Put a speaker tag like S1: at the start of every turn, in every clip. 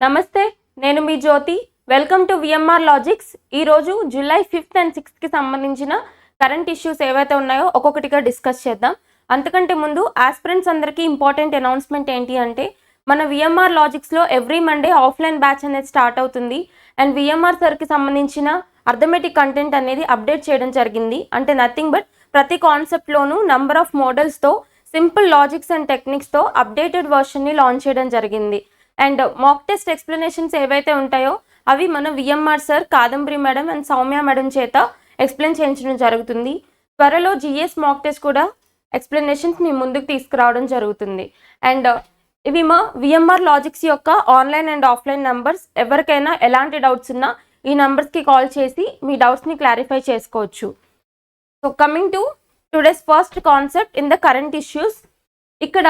S1: నమస్తే, నేను మీ జ్యోతి. Welcome to VMR logics. ఈరోజు జూలై 5th అండ్ 6th సంబంధించిన కరెంట్ ఇష్యూస్ ఏవైతే ఉన్నాయో ఒక్కొక్కటిగా డిస్కస్ చేద్దాం. అంతకంటే ముందు ఆస్పిరెంట్స్ అందరికీ ఇంపార్టెంట్ అనౌన్స్మెంట్ ఏంటి అంటే, మన విఎంఆర్ లాజిక్స్లో ఎవ్రీ మండే ఆఫ్లైన్ బ్యాచ్ అనేది స్టార్ట్ అవుతుంది. అండ్ విఎంఆర్ సార్కి సంబంధించిన అర్థమెటిక్ కంటెంట్ అనేది అప్డేట్ చేయడం జరిగింది. అంటే నథింగ్ బట్ ప్రతి కాన్సెప్ట్లోనూ నంబర్ ఆఫ్ మోడల్స్తో సింపుల్ లాజిక్స్ అండ్ టెక్నిక్స్తో అప్డేటెడ్ వర్షన్ని లాంచ్ చేయడం జరిగింది. అండ్ మాక్ టెస్ట్ ఎక్స్ప్లెనేషన్స్ ఏవైతే ఉంటాయో అవి మన VMR sir, Kadambari madam and Soumya madam చేత ఎక్స్ప్లెయిన్ చేయించడం జరుగుతుంది. త్వరలో జిఎస్ మాక్ టెస్ట్ కూడా ఎక్స్ప్లెనేషన్స్ మీ ముందుకు తీసుకురావడం జరుగుతుంది. అండ్ ఇవి మా విఎంఆర్ లాజిక్స్ యొక్క ఆన్లైన్ అండ్ ఆఫ్లైన్ నంబర్స్. ఎవరికైనా ఎలాంటి డౌట్స్ ఉన్నా ఈ నంబర్స్కి కాల్ చేసి మీ డౌట్స్ని క్లారిఫై చేసుకోవచ్చు. So coming to today's first concept in the current issues. ఇక్కడ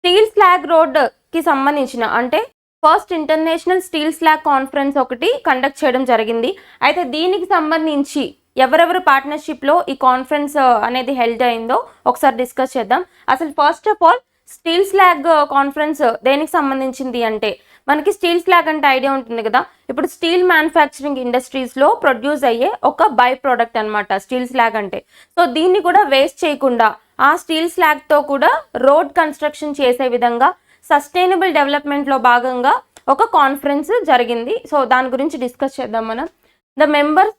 S1: స్టీల్ స్లాగ్ రోడ్కి సంబంధించిన అంటే first international steel slag conference ఒకటి కండక్ట్ చేయడం జరిగింది. అయితే దీనికి సంబంధించి ఎవరెవరు పార్ట్నర్షిప్లో ఈ కాన్ఫరెన్స్ అనేది హెల్డ్ అయిందో ఒకసారి డిస్కస్ చేద్దాం. అసలు first of all steel slag conference దేనికి సంబంధించింది అంటే, మనకి స్టీల్ స్లాగ్ అంటే ఐడియా ఉంటుంది కదా. ఇప్పుడు స్టీల్ మ్యానుఫ్యాక్చరింగ్ ఇండస్ట్రీస్లో ప్రొడ్యూస్ అయ్యే ఒక బై ప్రోడక్ట్ అనమాట స్టీల్ స్లాగ్ అంటే. సో దీన్ని కూడా వేస్ట్ చేయకుండా ఆ స్టీల్ స్లాగ్తో కూడా రోడ్ కన్స్ట్రక్షన్ చేసే విధంగా సస్టైనబుల్ డెవలప్మెంట్లో భాగంగా ఒక కాన్ఫరెన్స్ జరిగింది. సో దాని గురించి డిస్కస్ చేద్దాం మనం. The member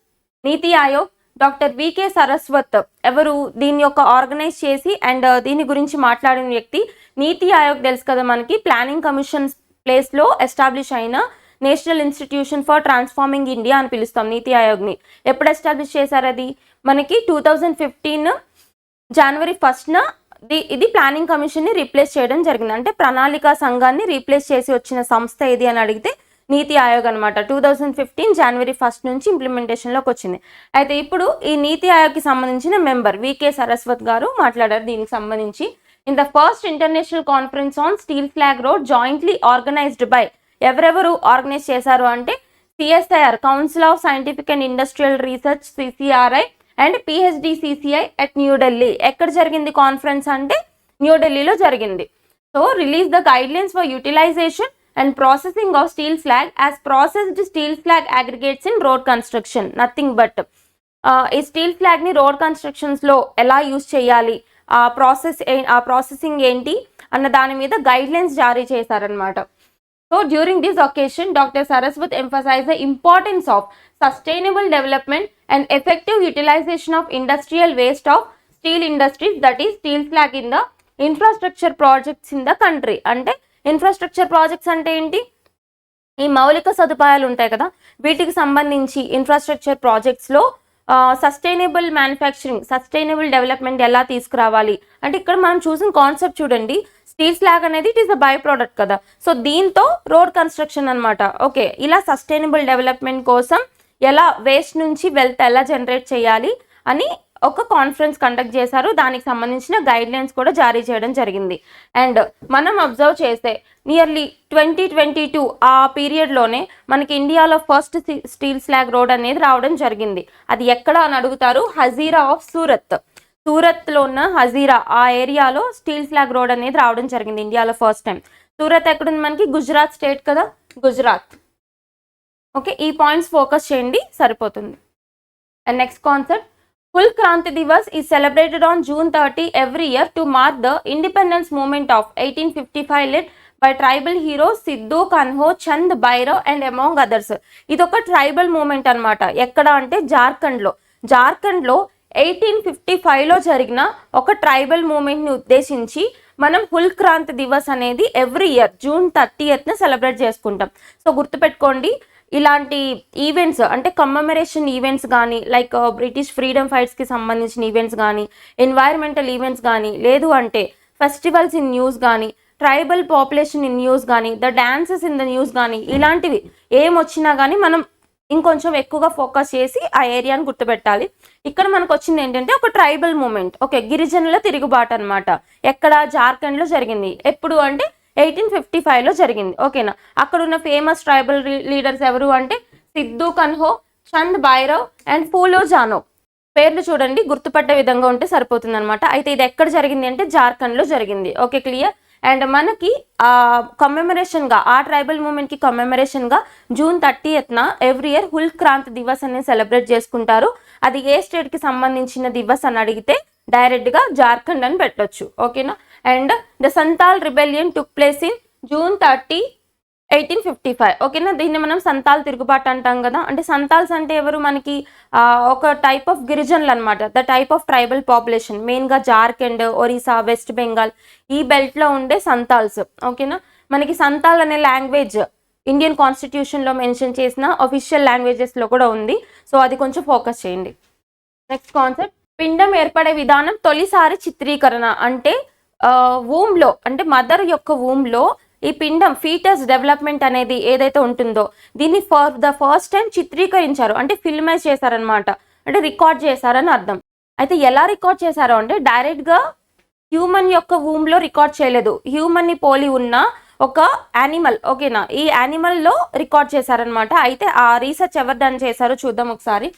S1: NITI Aayog doctor VK Saraswat ఎవరు దీని యొక్క ఆర్గనైజ్ చేసి అండ్ దీని గురించి మాట్లాడిన వ్యక్తి. నీతి ఆయోగ్ తెలుసు కదా మనకి, ప్లానింగ్ కమిషన్ ప్లేస్లో ఎస్టాబ్లిష్ అయిన national institution for transforming India అని పిలుస్తాం నీతి ఆయోగ్ని. ఎప్పుడు ఎస్టాబ్లిష్ చేశారు? అది మనకి 2015 జనవరి 1న ఇది ప్లానింగ్ కమిషన్ని రీప్లేస్ చేయడం జరిగింది. అంటే ప్రణాళిక సంఘాన్ని రీప్లేస్ చేసి వచ్చిన సంస్థ ఏది అని అడిగితే నీతి ఆయోగ్ అనమాట. 2015 జనవరి 1 నుంచి ఇంప్లిమెంటేషన్లోకి వచ్చింది. అయితే ఇప్పుడు ఈ నీతి ఆయోగ్కి సంబంధించిన మెంబర్ వికే సరస్వత్ గారు మాట్లాడారు దీనికి సంబంధించి. In the first international conference on steel flag road jointly organised by, ఎవరెవరు ఆర్గనైజ్ చేశారు అంటే CSIR, council of scientific and industrial research CCRI and PHDCCI at New Delhi. ఎక్కడ జరిగింది కాన్ఫరెన్స్ అంటే న్యూఢిల్లీలో జరిగింది. So release the guidelines for utilisation and processing of steel flag as processed steel flag aggregates in road construction. Nothing but ఈ steel ఫ్లాగ్ని road కన్స్ట్రక్షన్స్లో ఎలా use చేయాలి, ఆ ప్రాసెసింగ్ ఏంటి అన్న దాని మీద గైడ్లైన్స్ జారీ చేశారనమాట. So during this occasion, Dr. Saraswat emphasized the importance of sustainable development and effective utilization of industrial waste of steel industries, that is steel slag in the infrastructure projects in the country. అంటే infrastructure projects అంటే ఏంటి? ఈ మౌలిక సదుపాయాలు ఉంటాయి కదా, వీటికి సంబంధించి ఇన్ఫ్రాస్ట్రక్చర్ ప్రాజెక్ట్స్లో సస్టైనబుల్ మ్యానుఫ్యాక్చరింగ్, సస్టైనబుల్ డెవలప్మెంట్ ఎలా తీసుకురావాలి అంటే, ఇక్కడ మనం చూసిన కాన్సెప్ట్ చూడండి. స్టీల్ స్లాగ్ అనేది it is a by product కదా. సో దీంతో రోడ్ కన్స్ట్రక్షన్ అనమాట. ఓకే, ఇలా సస్టైనబుల్ డెవలప్మెంట్ కోసం ఎలా వేస్ట్ నుంచి వెల్త్ ఎలా జనరేట్ చేయాలి అని ఒక కాన్ఫరెన్స్ కండక్ట్ చేశారు. దానికి సంబంధించిన గైడ్లైన్స్ కూడా జారీ చేయడం జరిగింది. అండ్ మనం అబ్జర్వ్ చేస్తే నియర్లీ 2022 ఆ పీరియడ్లోనే మనకి ఇండియాలో ఫస్ట్ స్టీల్ స్లాగ్ రోడ్ అనేది రావడం జరిగింది. అది ఎక్కడ అని అడుగుతారు, హజీరా ఆఫ్ సూరత్. సూరత్లో ఉన్న హజీరా ఆ ఏరియాలో స్టీల్ స్లాగ్ రోడ్ అనేది రావడం జరిగింది ఇండియాలో ఫస్ట్ టైం. సూరత్ ఎక్కడుంది మనకి? గుజరాత్ స్టేట్ కదా, గుజరాత్. ఓకే, ఈ పాయింట్స్ ఫోకస్ చేయండి సరిపోతుంది. And next concept, Full Kranti Divas is celebrated on June 30 every year to mark the independence movement of 1855 led by tribal heroes Sidhu, Kanho, Chand, Bhairav and among others. ఇది ఒక tribal movement అనమాట. ఎక్కడ అంటే జార్ఖండ్లో. 1855లో జరిగిన ఒక tribal మూమెంట్ని ఉద్దేశించి మనం హుల్ క్రాంతి దివస్ అనేది every year June 30th celebrate చేసుకుంటాం. సో గుర్తుపెట్టుకోండి, ఇలాంటి ఈవెంట్స్ అంటే కమ్మమరేషన్ ఈవెంట్స్ కానీ, లైక్ బ్రిటిష్ ఫ్రీడమ్ ఫైట్స్కి సంబంధించిన ఈవెంట్స్ కానీ, ఎన్వైర్మెంటల్ ఈవెంట్స్ కానీ, లేదు అంటే ఫెస్టివల్స్ ఇన్ న్యూస్ కానీ, ట్రైబల్ పాపులేషన్ ఇన్ న్యూస్ కానీ, the dances in the news కానీ, ఇలాంటివి ఏమొచ్చినా కానీ మనం ఇంకొంచెం ఎక్కువగా ఫోకస్ చేసి ఆ ఏరియాని గుర్తుపెట్టాలి. ఇక్కడ మనకు వచ్చింది ఏంటంటే ఒక ట్రైబల్ మూమెంట్. ఓకే, గిరిజనుల తిరుగుబాటు అనమాట. ఎక్కడ? జార్ఖండ్లో జరిగింది. ఎప్పుడు అంటే 1855లో జరిగింది. ఓకేనా? అక్కడ ఉన్న ఫేమస్ ట్రైబల్ లీడర్స్ ఎవరు అంటే సిద్ధు, కన్హో, చంద్, భైరవ్ అండ్ ఫూలో జానో. పేర్లు చూడండి, గుర్తుపట్టే విధంగా ఉంటే సరిపోతుంది అనమాట. అయితే ఇది ఎక్కడ జరిగింది అంటే జార్ఖండ్లో జరిగింది. Okay, clear. అండ్ మనకి కమెమరేషన్గా ఆ ట్రైబల్ మూమెంట్కి కమెమరేషన్గా June 30th every year Hul Kranti Divas అనేది సెలబ్రేట్ చేసుకుంటారు. అది ఏ స్టేట్కి సంబంధించిన దివస్ అని అడిగితే డైరెక్ట్గా జార్ఖండ్ అని పెట్టొచ్చు. ఓకేనా. And the Santal rebellion took place in June 30, 1855. ఓకేనా. దీన్ని మనం సంతాల్ తిరుగుబాటు అంటాం కదా. అంటే సంతాల్స్ అంటే ఎవరు, మనకి ఒక టైప్ ఆఫ్ గిరిజనులు అనమాట. The type of tribal population, మెయిన్గా జార్ఖండ్, ఒరిస్సా, వెస్ట్ బెంగాల్ ఈ బెల్ట్లో ఉండే సంతాల్స్. ఓకేనా. మనకి సంతాల్ అనే లాంగ్వేజ్ ఇండియన్ కాన్స్టిట్యూషన్లో మెన్షన్ చేసిన అఫీషియల్ లాంగ్వేజెస్లో కూడా ఉంది. సో అది కొంచెం ఫోకస్ చేయండి. నెక్స్ట్ కాన్సెప్ట్, పిండం ఏర్పడే విధానం తొలిసారి చిత్రీకరణ. అంటే వూమ్లో, అంటే మదర్ యొక్క వూమ్లో ఈ పిండం ఫీటస్ డెవలప్మెంట్ అనేది ఏదైతే ఉంటుందో దీన్ని ఫర్ ద ఫస్ట్ టైం చిత్రీకరించారు. అంటే ఫిల్మైజ్ చేశారనమాట, అంటే రికార్డ్ చేశారని అర్థం. అయితే ఎలా రికార్డ్ చేశారో అంటే డైరెక్ట్గా హ్యూమన్ యొక్క వూమ్లో రికార్డ్ చేయలేదు. హ్యూమన్ని పోలి ఉన్న ఒక యానిమల్, ఓకేనా, ఈ యానిమల్లో రికార్డ్ చేశారనమాట. అయితే ఆ రీసెర్చ్ ఎవరు డన్ చేశారో చూద్దాం ఒకసారి.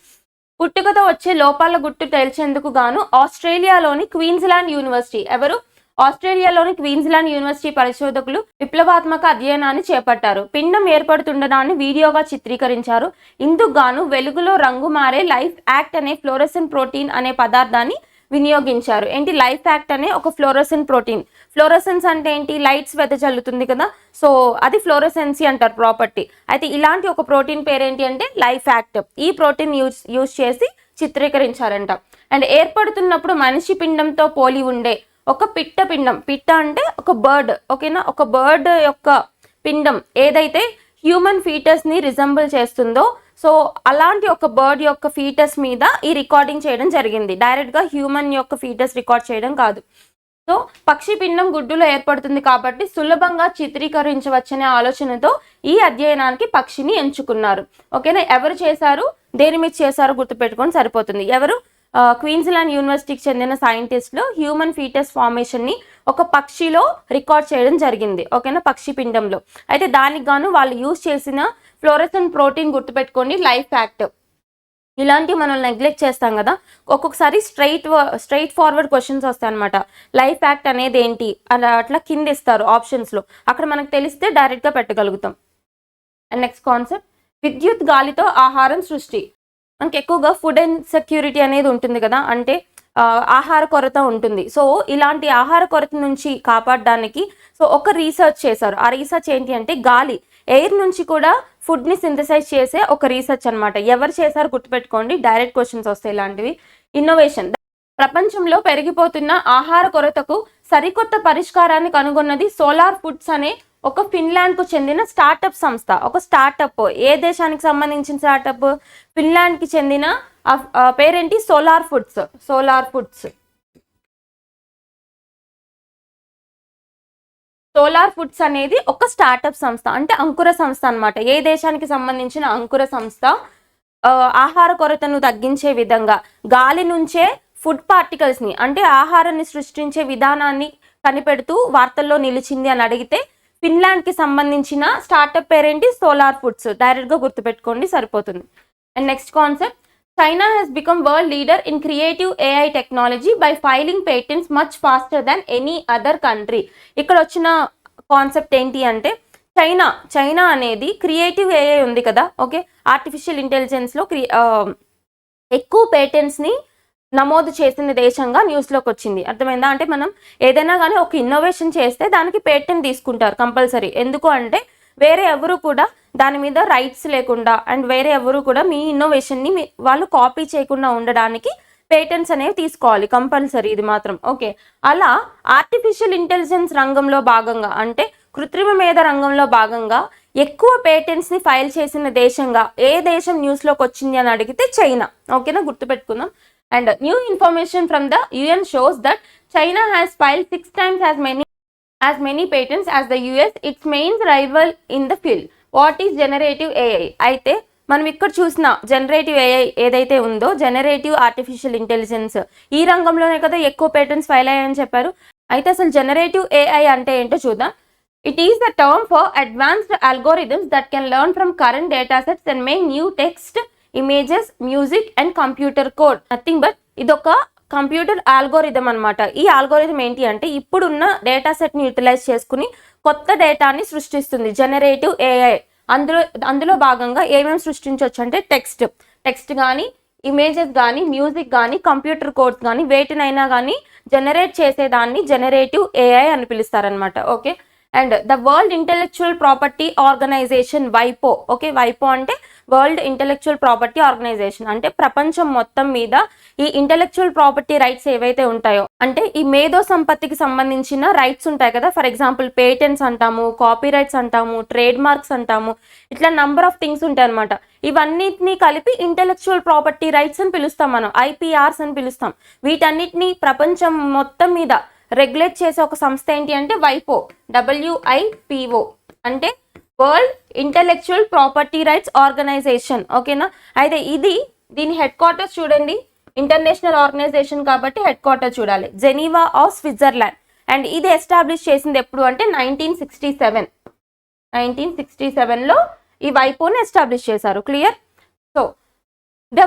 S1: పుట్టుకతో వచ్చే లోపాల గుట్టు తేల్చేందుకు గాను ఆస్ట్రేలియాలోని క్వీన్స్లాండ్ యూనివర్సిటీ, ఎవరు, ఆస్ట్రేలియాలోని క్వీన్స్లాండ్ యూనివర్సిటీ పరిశోధకులు విప్లవాత్మక అధ్యయనాన్ని చేపట్టారు. పిండం ఏర్పడుతుండడాన్ని వీడియోగా చిత్రీకరించారు. ఇందుకు గాను వెలుగులో రంగు మారే లైఫ్ యాక్ట్ అనే ఫ్లోరోసెంట్ ప్రోటీన్ అనే పదార్థాన్ని వినియోగించారు. ఏంటి, లైఫ్ యాక్ట్ అనే ఒక ఫ్లోరోసెంట్ ప్రోటీన్. ఫ్లోరోసెన్స్ అంటే ఏంటి, లైట్స్ వెదజల్లుతుంది కదా, సో అది ఫ్లోరోసెన్సీ అంటారు ప్రాపర్టీ. అయితే ఇలాంటి ఒక ప్రోటీన్ పేరేంటి అంటే లైఫ్ యాక్ట్. ఈ ప్రోటీన్ యూజ్ చేసి చిత్రీకరించారంట. అండ్ ఏర్పడుతున్నప్పుడు మనిషి పిండంతో పోలి ఉండే ఒక పిట్ట పిండం, పిట్ట అంటే ఒక బర్డ్, ఓకేనా, ఒక బర్డ్ యొక్క పిండం ఏదైతే హ్యూమన్ ఫీటస్ని రిజంబుల్ చేస్తుందో, సో అలాంటి ఒక బర్డ్ యొక్క ఫీటస్ మీద ఈ రికార్డింగ్ చేయడం జరిగింది. డైరెక్ట్గా హ్యూమన్ యొక్క ఫీటస్ రికార్డ్ చేయడం కాదు. సో పక్షి పిండం గుడ్డులో ఏర్పడుతుంది కాబట్టి సులభంగా చిత్రీకరించవచ్చనే ఆలోచనతో ఈ అధ్యయనానికి పక్షిని ఎంచుకున్నారు. ఓకేనా. ఎవరు చేశారు, దేని మీద చేశారో గుర్తుపెట్టుకొని సరిపోతుంది. ఎవరు, క్వీన్స్లాండ్ యూనివర్సిటీకి చెందిన సైంటిస్టులు హ్యూమన్ ఫీటస్ ఫార్మేషన్ని ఒక పక్షిలో రికార్డ్ చేయడం జరిగింది. ఓకేనా, పక్షి పిండంలో. అయితే దానికి గాను వాళ్ళు యూజ్ చేసిన ఫ్లోరోసెంట్ ప్రోటీన్ గుర్తుపెట్టుకోండి, లైఫ్ యాక్ట్. ఇలాంటివి మనం నెగ్లెక్ట్ చేస్తాం కదా, ఒక్కొక్కసారి స్ట్రైట్ ఫార్వర్డ్ క్వశ్చన్స్ వస్తాయి అనమాట. లైఫ్ యాక్ట్ అనేది ఏంటి అలా అట్లా కింద ఇస్తారు ఆప్షన్స్లో, అక్కడ మనకు తెలిస్తే డైరెక్ట్గా పెట్టగలుగుతాం. అండ్ నెక్స్ట్ కాన్సెప్ట్, విద్యుత్ గాలితో ఆహారం సృష్టి. మనకి ఎక్కువగా ఫుడ్ అండ్ సెక్యూరిటీ అనేది ఉంటుంది కదా, అంటే ఆహార కొరత ఉంటుంది. సో ఇలాంటి ఆహార కొరత నుంచి కాపాడడానికి సో ఒక రీసెర్చ్ చేశారు. ఆ రీసెర్చ్ ఏంటి అంటే గాలి, ఎయిర్ నుంచి కూడా ఫుడ్ని సింథసైజ్ చేసే ఒక రీసెర్చ్ అనమాట. ఎవరు చేశారు గుర్తుపెట్టుకోండి, డైరెక్ట్ క్వశ్చన్స్ వస్తాయి ఇలాంటివి. ఇన్నోవేషన్, ప్రపంచంలో పెరిగిపోతున్న ఆహార కొరతకు సరికొత్త పరిష్కారాన్ని కనుగొన్నది సోలార్ ఫుడ్స్ అనే ఒక ఫిన్లాండ్కు చెందిన స్టార్టప్ సంస్థ. ఒక స్టార్టప్, ఏ దేశానికి సంబంధించిన స్టార్టప్, ఫిన్లాండ్కి చెందిన పేరేంటి, సోలార్ ఫుడ్స్. సోలార్ ఫుడ్స్ అనేది ఒక స్టార్టప్ సంస్థ, అంటే అంకుర సంస్థ అనమాట. ఏ దేశానికి సంబంధించిన అంకుర సంస్థ ఆహార కొరతను తగ్గించే విధంగా గాలి నుంచే ఫుడ్ పార్టికల్స్ని, అంటే ఆహారాన్ని సృష్టించే విధానాన్ని కనిపెడుతూ వార్తల్లో నిలిచింది అని అడిగితే ఫిన్లాండ్కి సంబంధించిన స్టార్టప్ పేరేంటి, సోలార్ ఫుడ్స్. డైరెక్ట్గా గుర్తుపెట్టుకోండి సరిపోతుంది. And next concept, China has become world leader in creative AI technology by filing patents much faster than any other country. ఇక్కడ వచ్చిన కాన్సెప్ట్ ఏంటి అంటే చైనా అనేది క్రియేటివ్ ఏఐ ఉంది కదా, ఓకే, ఆర్టిఫిషియల్ ఇంటెలిజెన్స్లో ఎక్కువ పేటెంట్స్ని నమోదు చేసిన దేశంగా న్యూస్లోకి వచ్చింది. అర్థమైందా, అంటే మనం ఏదైనా కానీ ఒక ఇన్నోవేషన్ చేస్తే దానికి పేటెంట్ తీసుకుంటారు కంపల్సరీ. ఎందుకు అంటే వేరే ఎవరు కూడా దాని మీద రైట్స్ లేకుండా అండ్ వేరే ఎవరు కూడా మీ ఇన్నోవేషన్ని వాళ్ళు కాపీ చేయకుండా ఉండడానికి పేటెంట్స్ అనేవి తీసుకోవాలి కంపల్సరీ, ఇది మాత్రం ఓకే. అలా ఆర్టిఫిషియల్ ఇంటెలిజెన్స్ రంగంలో భాగంగా, అంటే కృత్రిమ మేధ రంగంలో భాగంగా ఎక్కువ పేటెంట్స్ని ఫైల్ చేసిన దేశంగా ఏ దేశం న్యూస్లోకి వచ్చింది అని అడిగితే చైనా. ఓకేనా, గుర్తుపెట్టుకుందాం. And new information from the UN shows that China has filed 6 times as many patents as the US, its main rival in the field. What is generative AI? అయితే మనం ఇక్కడ చూసిన జనరేటివ్ ఏఐ ఏదైతే ఉందో, generative artificial intelligence, ఈ రంగంలోనే కదా ఎక్కువ పేటెంట్స్ ఫైల్ అయ్యాయని చెప్పారు. అయితే అసలు జనరేటివ్ ఏఐ అంటే ఏంటో చూద్దాం. It is the term for advanced algorithms that can learn from current data sets and make new text, images, music and computer code. Nothing but ఇదొక కంప్యూటర్ ఆల్గోరిథం అనమాట. ఈ ఆల్గోరిథం ఏంటి అంటే ఇప్పుడున్న డేటా సెట్ని యూటిలైజ్ చేసుకుని కొత్త డేటాని సృష్టిస్తుంది. జనరేటివ్ ఏఐ అందులో భాగంగా ఏమేమి సృష్టించవచ్చు అంటే టెక్స్ట్ కానీ, ఇమేజెస్ కానీ, మ్యూజిక్ కానీ, కంప్యూటర్ కోడ్స్ కానీ, వేటినైనా కానీ జనరేట్ చేసేదాన్ని జనరేటివ్ ఏఐ అని పిలుస్తారనమాట. Okay, and the world intellectual property organisation వైపో. ఓకే, వైపో అంటే వరల్డ్ ఇంటెలెక్చువల్ ప్రాపర్టీ ఆర్గనైజేషన్. అంటే ప్రపంచం మొత్తం మీద ఈ ఇంటెలెక్చువల్ ప్రాపర్టీ రైట్స్ ఏవైతే ఉంటాయో, అంటే ఈ మేధో సంపత్తికి సంబంధించిన రైట్స్ ఉంటాయి కదా, ఫర్ ఎగ్జాంపుల్ పేటెంట్స్ అంటాము, కాపీ రైట్స్ అంటాము, ట్రేడ్ మార్క్స్ అంటాము, ఇట్లా నంబర్ ఆఫ్ థింగ్స్ ఉంటాయి అనమాట. ఇవన్నిటిని కలిపి ఇంటెలెక్చువల్ ప్రాపర్టీ రైట్స్ అని పిలుస్తాం, మనం ఐపీఆర్స్ అని పిలుస్తాం. వీటన్నిటిని ప్రపంచం మొత్తం మీద రెగ్యులేట్ చేసే ఒక సంస్థ ఏంటి అంటే వైపో, WIPO అంటే world intellectual property rights organization. ఓకేనా, అయితే దీని హెడ్ క్వార్టర్స్ చూడండి, ఇంటర్నేషనల్ ఆర్గనైజేషన్ కాబట్టి హెడ్ క్వార్టర్ చూడాలి, జెనీవా ఆఫ్ స్విట్జర్లాండ్. అండ్ ఇది ఎస్టాబ్లిష్ చేసింది ఎప్పుడు అంటే 1967లో ఈ వైపోని ఎస్టాబ్లిష్ చేశారు. Clear? So the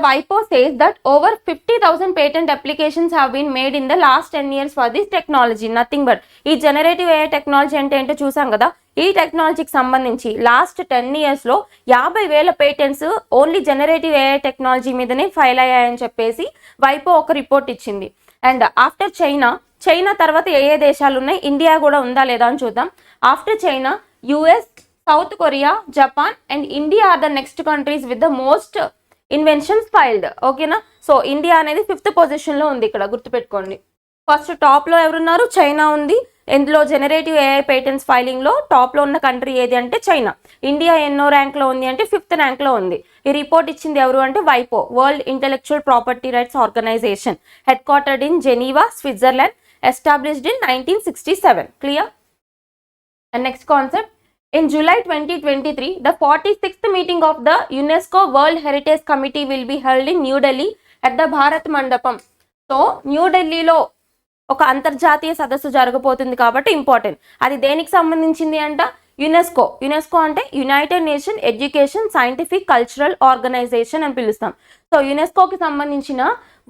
S1: WIPO says that over 50,000 patent applications have been made in the last 10 years for this technology. Nothing but ఈ జనరేటివ్ AI టెక్నాలజీ అంటే ఏంటో చూసాం కదా. ఈ టెక్నాలజీకి సంబంధించి last 10 yearsలో 50,000 patents only generative AI technology మీదనే ఫైల్ అయ్యాయని చెప్పేసి వైపో ఒక రిపోర్ట్ ఇచ్చింది. అండ్ ఆఫ్టర్ చైనా తర్వాత ఏ దేశాలు ఉన్నాయి, ఇండియా కూడా ఉందా లేదా అని చూద్దాం. After China US, south Korea, Japan and India are the next countries with the most inventions filed. ఓకేనా, సో ఇండియా అనేది 5th పొజిషన్లో ఉంది. ఇక్కడ గుర్తుపెట్టుకోండి, ఫస్ట్ టాప్లో ఎవరున్నారు, చైనా ఉంది. ఇందులో జనరేటివ్ AI పేటెంట్స్ ఫైలింగ్లో టాప్లో ఉన్న కంట్రీ ఏది అంటే చైనా. ఇండియా ఎన్నో ర్యాంక్లో ఉంది అంటే 5th ర్యాంక్లో ఉంది. ఈ రిపోర్ట్ ఇచ్చింది ఎవరు అంటే వైపో, world intellectual property rights organisation, headquartered in Geneva, Switzerland, established in 1967. Clear? And next concept, in July 2023, the 46th meeting of the UNESCO World Heritage Committee will be held in New Delhi at the Bharat Mandapam. So, new ఢిల్లీలో ఒక అంతర్జాతీయ సదస్సు జరగబోతుంది కాబట్టి important. అది దేనికి సంబంధించింది అంట, యునెస్కో అంటే united nation education scientific cultural organization అని పిలుస్తాం. సో యునెస్కోకి సంబంధించిన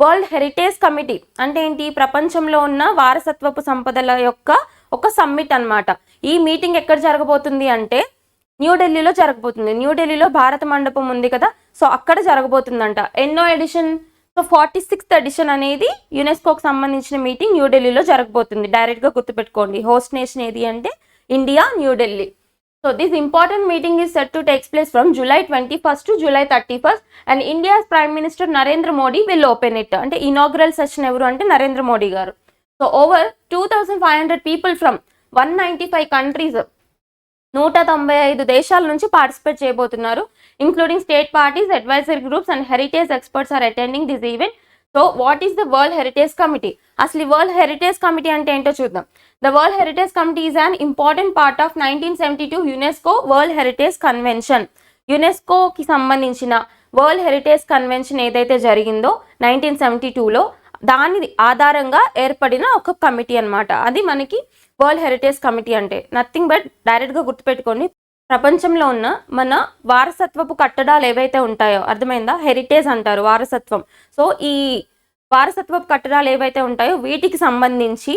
S1: వరల్డ్ హెరిటేజ్ కమిటీ అంటే ఏంటి, ప్రపంచంలో ఉన్న వారసత్వపు సంపదల యొక్క ఒక సమ్మిట్ అన్నమాట. ఈ మీటింగ్ ఎక్కడ జరగబోతుంది అంటే న్యూఢిల్లీలో జరగబోతుంది. న్యూఢిల్లీలో భారత మండపం ఉంది కదా, సో అక్కడ జరగబోతుందంట. ఎన్నో ఎడిషన్, సో 46th ఎడిషన్ అనేది యునెస్కోకి సంబంధించిన మీటింగ్ న్యూఢిల్లీలో జరగబోతుంది. డైరెక్ట్గా గుర్తుపెట్టుకోండి, హోస్ట్ నేషన్ ఏది అంటే India, New Delhi. So this important meeting is set to take place from July 21st to July 31st and India's Prime Minister Narendra Modi will open it. అంటే inaugural session ఎవరు అంటే నరేంద్ర మోడీ గారు. So over 2,500 people from 195 countries, 195 దేశాల నుంచి participate చేయబోతున్నారు. Including state parties, advisory groups and heritage experts are attending this event. So what is the world heritage committee? అసలు ఈ world heritage committee అంటే ఏంటో చూద్దాం. The world heritage committee is an important part of 1972 UNESCO world heritage convention. యునెస్కోకి సంబంధించిన world heritage convention ఏదైతే జరిగిందో 1972లో, దాని ఆధారంగా ఏర్పడిన ఒక కమిటీ అన్నమాట. అది మనకి వరల్డ్ హెరిటేజ్ కమిటీ అంటే నథింగ్ బట్, డైరెక్ట్గా గుర్తుపెట్టుకోండి, ప్రపంచంలో ఉన్న మన వారసత్వపు కట్టడాలు ఏవైతే ఉంటాయో, అర్థమైందా, హెరిటేజ్ అంటారు వారసత్వం. సో ఈ వారసత్వపు కట్టడాలు ఏవైతే ఉంటాయో వీటికి సంబంధించి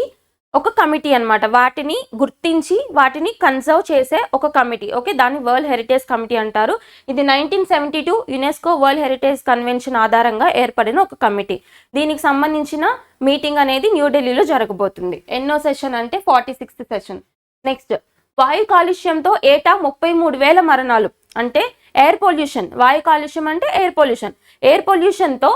S1: ఒక కమిటీ అన్నమాట. వాటిని గుర్తించి వాటిని కన్సర్వ్ చేసే ఒక కమిటీ. ఓకే, దాన్ని వరల్డ్ హెరిటేజ్ కమిటీ అంటారు. ఇది 1972 యునెస్కో వరల్డ్ హెరిటేజ్ కన్వెన్షన్ ఆధారంగా ఏర్పడిన ఒక కమిటీ. దీనికి సంబంధించిన మీటింగ్ అనేది న్యూఢిల్లీలో జరగబోతుంది. ఎన్నో సెషన్ అంటే 46th సెషన్. నెక్స్ట్, వాయు కాలుష్యంతో ఏటా 33,000 మరణాలు. అంటే ఎయిర్ పొల్యూషన్, వాయు కాలుష్యం అంటే ఎయిర్ పొల్యూషన్. ఎయిర్ పొల్యూషన్తో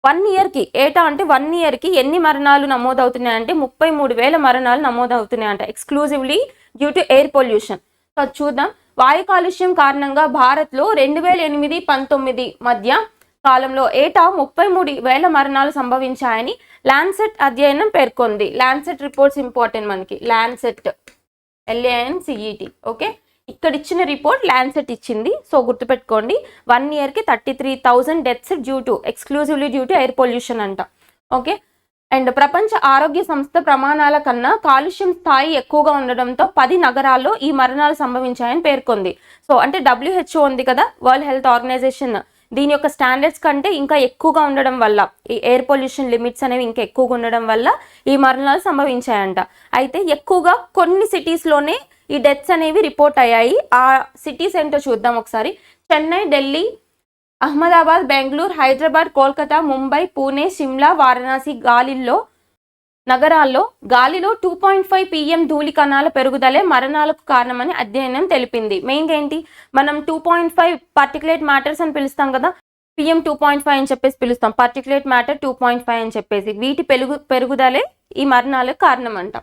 S1: 1 yearకి, ఏటా అంటే 1 yearకి ఎన్ని మరణాలు నమోదవుతున్నాయంటే 33,000 మరణాలు నమోదవుతున్నాయంట, exclusively due to air pollution. So చూద్దాం, వాయు కాలుష్యం కారణంగా భారత్లో 2008-19 మధ్య కాలంలో ఏటా 33,000 మరణాలు సంభవించాయని లాన్సెట్ అధ్యయనం పేర్కొంది. లాన్సెట్ రిపోర్ట్స్ ఇంపార్టెంట్ మనకి, లాన్సెట్ LANCET. ఓకే, ఇక్కడ ఇచ్చిన రిపోర్ట్ లాన్సెట్ ఇచ్చింది. సో గుర్తుపెట్టుకోండి, 1 yearకి 33,000 deaths exclusively due to air pollution అంట. ఓకే, అండ్ ప్రపంచ ఆరోగ్య సంస్థ ప్రమాణాల కన్నా కాలుష్యం స్థాయి ఎక్కువగా ఉండడంతో 10 నగరాల్లో ఈ మరణాలు సంభవించాయని పేర్కొంది. సో అంటే WHO ఉంది కదా, వరల్డ్ హెల్త్ ఆర్గనైజేషన్, దీని యొక్క స్టాండర్డ్స్ కంటే ఇంకా ఎక్కువగా ఉండడం వల్ల, ఈ ఎయిర్ పొల్యూషన్ లిమిట్స్ అనేవి ఇంకా ఎక్కువగా ఉండడం వల్ల ఈ మరణాలు సంభవించాయంట. అయితే ఎక్కువగా కొన్ని సిటీస్లోనే ఈ డెత్స్ అనేవి రిపోర్ట్ అయ్యాయి. ఆ సిటీస్ ఏంటో చూద్దాం ఒకసారి. చెన్నై, ఢిల్లీ, అహ్మదాబాద్, బెంగళూరు, హైదరాబాద్, కోల్కతా, ముంబై, పూణే, సిమ్లా, వారణాసి నగరాల్లో గాలిలో 2.5 pm ధూళి కణాల పెరుగుదలే మరణాలకు కారణమని అధ్యయనం తెలిపింది. మెయిన్గా ఏంటి, మనం 2.5 పార్టికులేట్ మ్యాటర్స్ అని పిలుస్తాం కదా, PM 2.5 అని చెప్పేసి పిలుస్తాం, పార్టికులేట్ మ్యాటర్ 2.5 అని చెప్పేసి. వీటి పెరుగుదలే ఈ మరణాలకు కారణం అంట.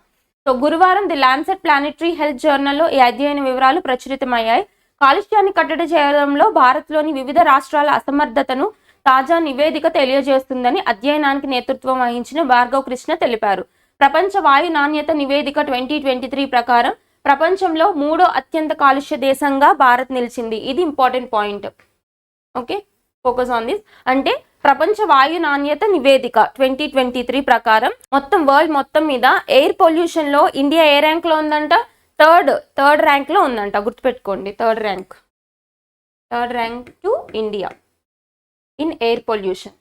S1: సో గురువారం ది లాన్సెట్ ప్లానెటరీ హెల్త్ జర్నల్లో ఈ అధ్యయన వివరాలు ప్రచురితమయ్యాయి. కాలుష్యాన్ని కట్టడి చేయడంలో భారత్లోని వివిధ రాష్ట్రాల అసమర్థతను తాజా నివేదిక తెలియజేస్తుందని అధ్యయనానికి నేతృత్వం వహించిన భార్గవ్ కృష్ణ తెలిపారు. ప్రపంచ వాయు నాణ్యత నివేదిక 2023 ప్రకారం ప్రపంచంలో 3వ అత్యంత కాలుష్య దేశంగా భారత్ నిలిచింది. ఇది important point. Okay, focus on this. అంటే ప్రపంచ వాయు నాణ్యత నివేదిక 2023 ప్రకారం మొత్తం వరల్డ్ మొత్తం మీద ఎయిర్ పొల్యూషన్ లో ఇండియా ఏ ర్యాంక్ లో ఉందంట? థర్డ్ ర్యాంక్ లో ఉందంట. గుర్తుపెట్టుకోండి, third rank to India in air pollution.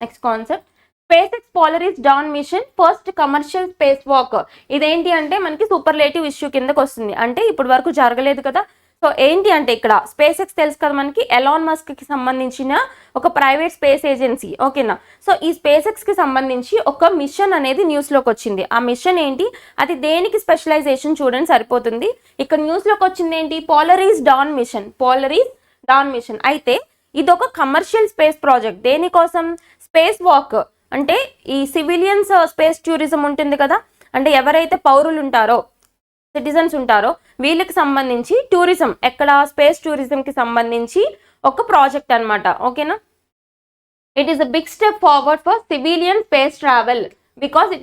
S1: Next concept, SpaceX Polaris Dawn mission first commercial space walk. ఇదేంటి అంటే మనకి సూపర్లేటివ్ ఇష్యూ కిందకి వస్తుంది. అంటే ఇప్పటి వరకు జరగలేదు కదా. సో ఏంటి అంటే ఇక్కడ SpaceX తెలుసు కదా మనకి, ఎలాన్ మస్క్ కి సంబంధించిన ఒక ప్రైవేట్ స్పేస్ ఏజెన్సీ. ఓకేనా. సో ఈ SpaceX కి సంబంధించి ఒక మిషన్ అనేది న్యూస్లోకి వచ్చింది. ఆ మిషన్ ఏంటి, అది దేనికి స్పెషలైజేషన్ చూడండి సరిపోతుంది. ఇక్కడ న్యూస్లోకి వచ్చింది ఏంటి, పోలరీస్ డాన్ మిషన్. అయితే ఇదొక కమర్షియల్ స్పేస్ ప్రాజెక్ట్. దేనికోసం? Space walk. అంటే ఈ సివిలియన్స్ స్పేస్ టూరిజం ఉంటుంది కదా, అంటే ఎవరైతే పౌరులు ఉంటారో, సిటిజన్స్ ఉంటారో, వీళ్ళకి సంబంధించి టూరిజం, ఎక్కడ స్పేస్ టూరిజంకి సంబంధించి ఒక ప్రాజెక్ట్ అనమాట. ఓకేనా. It is a big step forward for civilian space travel because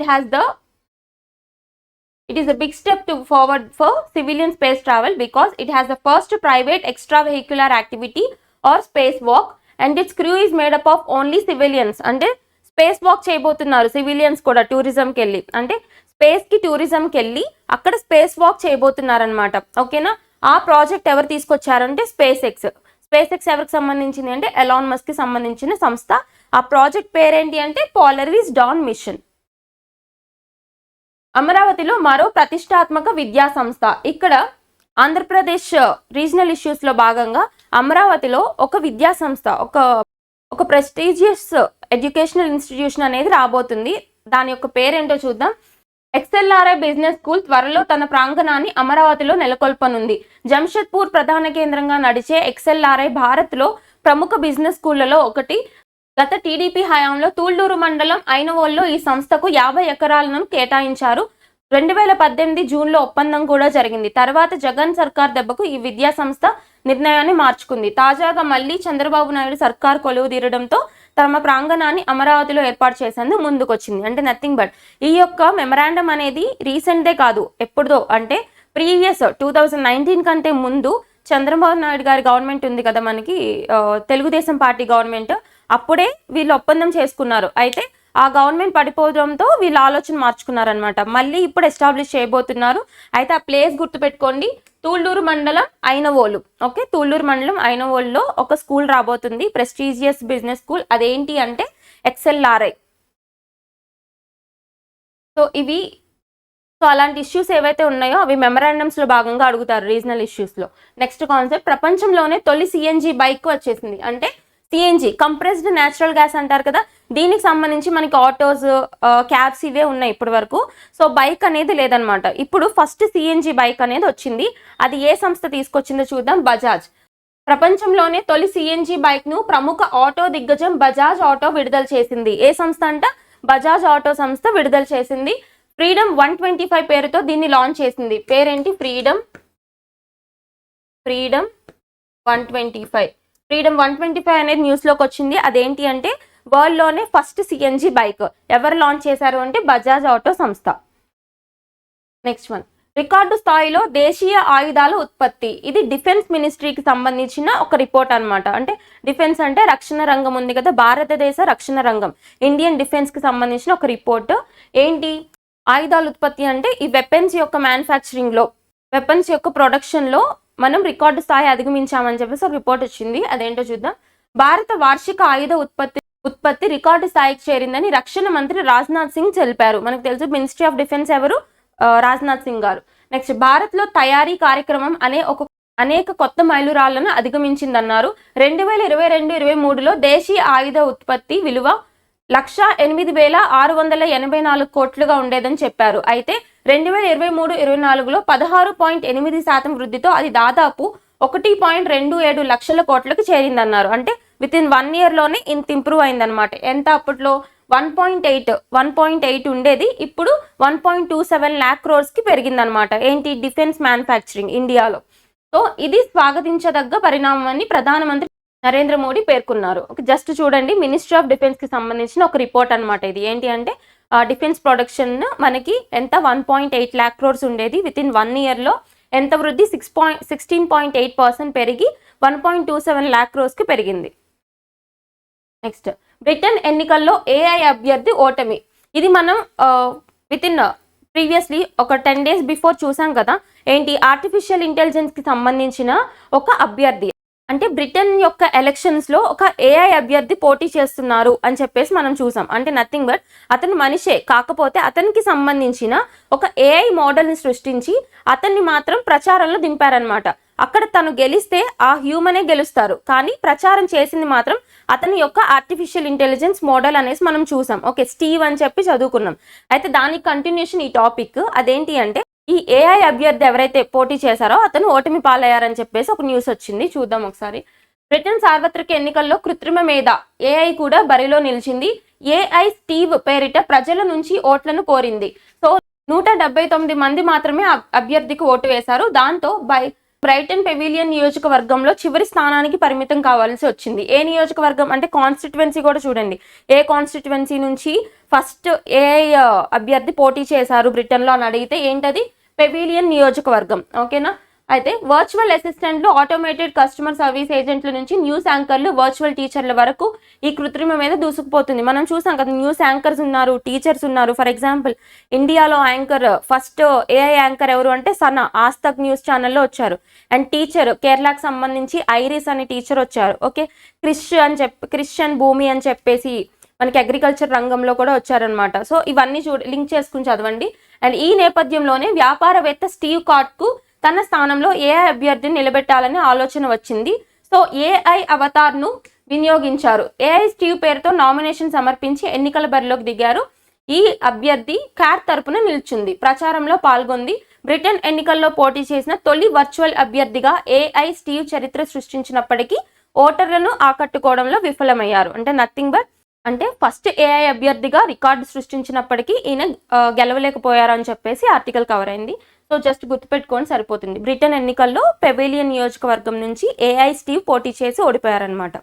S1: It is a big step forward for civilian space travel because it has the first private extravehicular activity or spacewalk and its crew is made up of only civilians. అంటే space walk చేయబోతున్నారు civilians కూడా టూరిజంకి వెళ్ళి, అంటే స్పేస్కి టూరిజంకి వెళ్ళి అక్కడ space walk చేయబోతున్నారు అనమాట. ఓకేనా. ఆ ప్రాజెక్ట్ ఎవరు తీసుకొచ్చారంటే స్పేస్ ఎక్స్ ఎవరికి సంబంధించింది అంటే ఎలాన్ మస్క్ కి సంబంధించిన సంస్థ. ఆ ప్రాజెక్ట్ పేరేంటి అంటే పోలరీస్ డాన్ మిషన్. అమరావతిలో మరో ప్రతిష్టాత్మక విద్యా సంస్థ. ఇక్కడ ఆంధ్రప్రదేశ్ రీజనల్ ఇష్యూస్లో భాగంగా అమరావతిలో ఒక విద్యా సంస్థ, ఒక ప్రెస్టీజియస్ ఎడ్యుకేషనల్ ఇన్స్టిట్యూషన్ అనేది రాబోతుంది. దాని యొక్క పేరేంటో చూద్దాం. XLRI బిజినెస్ స్కూల్ త్వరలో తన ప్రాంగణాన్ని అమరావతిలో నెలకొల్పనుంది. జంషెడ్పూర్ ప్రధాన కేంద్రంగా నడిచే XLRI భారత్లో ప్రముఖ బిజినెస్ స్కూళ్లలో ఒకటి. గత టీడీపీ హయాంలో తూళ్లూరు మండలం ఐనవోల్లో ఈ సంస్థకు 50 ఎకరాలను కేటాయించారు. 2018 జూన్లో ఒప్పందం కూడా జరిగింది. తర్వాత జగన్ సర్కార్ దెబ్బకు ఈ విద్యా సంస్థ నిర్ణయాన్ని మార్చుకుంది. తాజాగా మళ్ళీ చంద్రబాబు నాయుడు సర్కార్ కొలువు తీరడంతో తమ ప్రాంగణాన్ని అమరావతిలో ఏర్పాటు చేసేందుకు ముందుకొచ్చింది. అంటే నథింగ్ బట్ ఈ యొక్క మెమరాండం అనేది రీసెంట్దే కాదు, ఎప్పుడుదో అంటే ప్రీవియస్ 2019 కంటే ముందు చంద్రబాబు నాయుడు గారి గవర్నమెంట్ ఉంది కదా మనకి, తెలుగుదేశం పార్టీ గవర్నమెంట్, అప్పుడే వీళ్ళు ఒప్పందం చేసుకున్నారు. అయితే ఆ గవర్నమెంట్ పడిపోవడంతో వీళ్ళు ఆలోచన మార్చుకున్నారనమాట. మళ్ళీ ఇప్పుడు ఎస్టాబ్లిష్ చేయబోతున్నారు. అయితే ఆ ప్లేస్ గుర్తుపెట్టుకోండి, తూళ్లూరు మండలం ఐనవోలు. ఓకే, తూళ్లూరు మండలం ఐనవోలులో ఒక స్కూల్ రాబోతుంది, ప్రెస్టీజియస్ బిజినెస్ స్కూల్. అదేంటి అంటే XLRI. సో అలాంటి ఇష్యూస్ ఏవైతే ఉన్నాయో అవి మెమరాండమ్స్లో భాగంగా అడుగుతారు రీజనల్ ఇష్యూస్లో. నెక్స్ట్ కాన్సెప్ట్, ప్రపంచంలోనే తొలి CNG బైక్ వచ్చేసింది. అంటే CNG కంప్రెస్డ్ న్యాచురల్ గ్యాస్ అంటారు కదా, దీనికి సంబంధించి మనకి ఆటోస్, క్యాబ్స్ ఇవే ఉన్నాయి ఇప్పటి వరకు. సో బైక్ అనేది లేదనమాట. ఇప్పుడు ఫస్ట్ CNG బైక్ అనేది వచ్చింది. అది ఏ సంస్థ తీసుకొచ్చిందో చూద్దాం. బజాజ్. ప్రపంచంలోనే తొలి CNG బైక్ ను ప్రముఖ ఆటో దిగ్గజం బజాజ్ ఆటో విడుదల చేసింది. ఏ సంస్థ అంట? బజాజ్ ఆటో సంస్థ విడుదల చేసింది. ఫ్రీడమ్ 125 పేరుతో దీన్ని లాంచ్ చేసింది. పేరేంటి? ఫ్రీడమ్ 125. ఫ్రీడమ్ 125 అనేది న్యూస్లోకి వచ్చింది. అదేంటి అంటే వరల్డ్లోనే ఫస్ట్ CNG బైక్. ఎవరు లాంచ్ చేశారు అంటే బజాజ్ ఆటో సంస్థ. నెక్స్ట్ వన్, రికార్డు స్థాయిలో దేశీయ ఆయుధాల ఉత్పత్తి. ఇది డిఫెన్స్ మినిస్ట్రీకి సంబంధించిన ఒక రిపోర్ట్ అనమాట. అంటే డిఫెన్స్ అంటే రక్షణ రంగం ఉంది కదా, భారతదేశ రక్షణ రంగం, ఇండియన్ డిఫెన్స్కి సంబంధించిన ఒక రిపోర్ట్. ఏంటి ఆయుధాల ఉత్పత్తి అంటే ఈ వెపన్స్ యొక్క మ్యానుఫ్యాక్చరింగ్లో, వెపన్స్ యొక్క ప్రొడక్షన్లో మనం రికార్డు స్థాయి అధిగమించామని చెప్పేసి ఒక రిపోర్ట్ వచ్చింది. అదేంటో చూద్దాం. భారత వార్షిక ఆయుధ ఉత్పత్తి రికార్డు స్థాయికి చేరిందని రక్షణ మంత్రి రాజ్నాథ్ సింగ్ తెలిపారు. మనకు తెలుసు మినిస్ట్రీ ఆఫ్ డిఫెన్స్ ఎవరు, రాజ్నాథ్ సింగ్ గారు. నెక్స్ట్, భారత్ లో తయారీ కార్యక్రమం అనేక కొత్త మైలురాళ్లను అధిగమించిందన్నారు. 2022-23లో దేశీయ ఆయుధ ఉత్పత్తి విలువ 1,08,684 కోట్లుగా ఉండేదని చెప్పారు. అయితే 2023-24లో 16.8% వృద్ధితో అది దాదాపు 1.27 లక్షల కోట్లకు చేరిందన్నారు. అంటే విత్ ఇన్ 1 year లోనే ఇంత ఇంప్రూవ్ అయిందనమాట. ఎంత అప్పట్లో 1.8 ఉండేది, ఇప్పుడు 1.27 lakh crores కి పెరిగిందనమాట. ఏంటి, డిఫెన్స్ మ్యానుఫ్యాక్చరింగ్ ఇండియాలో. సో ఇది స్వాగతించదగ్గ పరిణామం అని ప్రధానమంత్రి నరేంద్ర మోడీ పేర్కొన్నారు. జస్ట్ చూడండి, మినిస్ట్రీ ఆఫ్ డిఫెన్స్ కి సంబంధించిన ఒక రిపోర్ట్ అనమాట ఇది. ఏంటి అంటే డిఫెన్స్ ప్రొడక్షన్ మనకి ఎంత 1.8 lakh crores ఉండేది, విత్ ఇన్ 1 year లో ఎంత వృద్ధి 16.8% పెరిగి 1.27 lakh crores కి పెరిగింది. నెక్స్ట్, బ్రిటన్ ఎన్నికల్లో ఏఐ అభ్యర్థి ఓటమి. ఇది మనం విత్ ఇన్ ప్రీవియస్లీ ఒక 10 days బిఫోర్ చూసాం కదా. ఏంటి, ఆర్టిఫిషియల్ ఇంటెలిజెన్స్ కి సంబంధించిన ఒక అభ్యర్థి, అంటే బ్రిటన్ యొక్క ఎలక్షన్స్ లో ఒక ఏఐ అభ్యర్థి పోటీ చేస్తున్నారు అని చెప్పేసి మనం చూసాం. అంటే నథింగ్ బట్ అతను మనిషే, కాకపోతే అతనికి సంబంధించిన ఒక ఏఐ మోడల్ని సృష్టించి అతన్ని మాత్రం ప్రచారంలో దింపారనమాట. అక్కడ తను గెలిస్తే ఆ హ్యూమనే గెలుస్తారు, కానీ ప్రచారం చేసింది మాత్రం అతని యొక్క ఆర్టిఫిషియల్ ఇంటెలిజెన్స్ మోడల్ అనేసి మనం చూసాం. ఓకే, స్టీవ్ అని చెప్పి చదువుకున్నాం. అయితే దానికి కంటిన్యూషన్ ఈ టాపిక్. అదేంటి అంటే ఈ ఏఐ అభ్యర్థి ఎవరైతే పోటీ చేశారో అతను ఓటమి పాలయ్యారని చెప్పేసి ఒక న్యూస్ వచ్చింది. చూద్దాం ఒకసారి. బ్రిటన్ సార్వత్రిక ఎన్నికల్లో కృత్రిమ మేధ ఏఐ కూడా బరిలో నిలిచింది. ఏఐ స్టీవ్ పేరిట ప్రజల నుంచి ఓట్లను కోరింది. సో 179 మంది మాత్రమే అభ్యర్థికి ఓటు వేశారు. దాంతో బ్రైటన్ పెవిలియన్ నియోజకవర్గంలో చివరి స్థానానికి పరిమితం కావాల్సి వచ్చింది. ఏ నియోజకవర్గం అంటే కాన్స్టిట్యువెన్సీ కూడా చూడండి, ఏ కాన్స్టిట్యువెన్సీ నుంచి ఫస్ట్ ఏఐ అభ్యర్థి పోటీ చేశారు బ్రిటన్లో అని అడిగితే ఏంటది, పెవిలియన్ నియోజకవర్గం. ఓకేనా. అయితే వర్చువల్ అసిస్టెంట్లు, ఆటోమేటెడ్ కస్టమర్ సర్వీస్ ఏజెంట్ల నుంచి న్యూస్ యాంకర్లు, వర్చువల్ టీచర్ల వరకు ఈ కృత్రిమ మీద దూసుకుపోతుంది. మనం చూసాం కదా, న్యూస్ యాంకర్స్ ఉన్నారు, టీచర్స్ ఉన్నారు. ఫర్ ఎగ్జాంపుల్ ఇండియాలో యాంకర్ ఫస్ట్ ఏఐ యాంకర్ ఎవరు అంటే సనా, ఆజ్ తక్ న్యూస్ ఛానల్లో వచ్చారు. అండ్ టీచర్ కేరళకు సంబంధించి ఐరిస్ అనే టీచర్ వచ్చారు. ఓకే, క్రిస్టియన్ భూమి అని చెప్పేసి మనకి అగ్రికల్చర్ రంగంలో కూడా వచ్చారనమాట. సో ఇవన్నీ లింక్ చేసుకుని చదవండి. అండ్ ఈ నేపథ్యంలోనే వ్యాపారవేత్త స్టీవ్ కార్ట్కు తన స్థానంలో ఏఐ అభ్యర్థిని నిలబెట్టాలనే ఆలోచన వచ్చింది. సో ఏఐ అవతార్ను వినియోగించారు. ఏఐ స్టీవ్ పేరుతో నామినేషన్ సమర్పించి ఎన్నికల బరిలోకి దిగారు. ఈ అభ్యర్థి కార్ తరపున నిల్చుంది, ప్రచారంలో పాల్గొంది. బ్రిటన్ ఎన్నికల్లో పోటీ చేసిన తొలి వర్చువల్ అభ్యర్థిగా ఏఐ స్టీవ్ చరిత్ర సృష్టించినప్పటికీ ఓటర్లను ఆకట్టుకోవడంలో విఫలమయ్యారు. అంటే నథింగ్ బట్ అంటే ఫస్ట్ ఏఐ అభ్యర్థిగా రికార్డు సృష్టించినప్పటికీ ఈయన గెలవలేకపోయారు అని చెప్పేసి ఆర్టికల్ కవర్ అయింది. సో జస్ట్ గుర్తుపెట్టుకొని సరిపోతుంది. బ్రిటన్ ఎన్నికల్లో పెవిలియన్ నియోజకవర్గం నుంచి ఏఐ స్టీవ్ పోటీ చేసి ఓడిపోయారనమాట.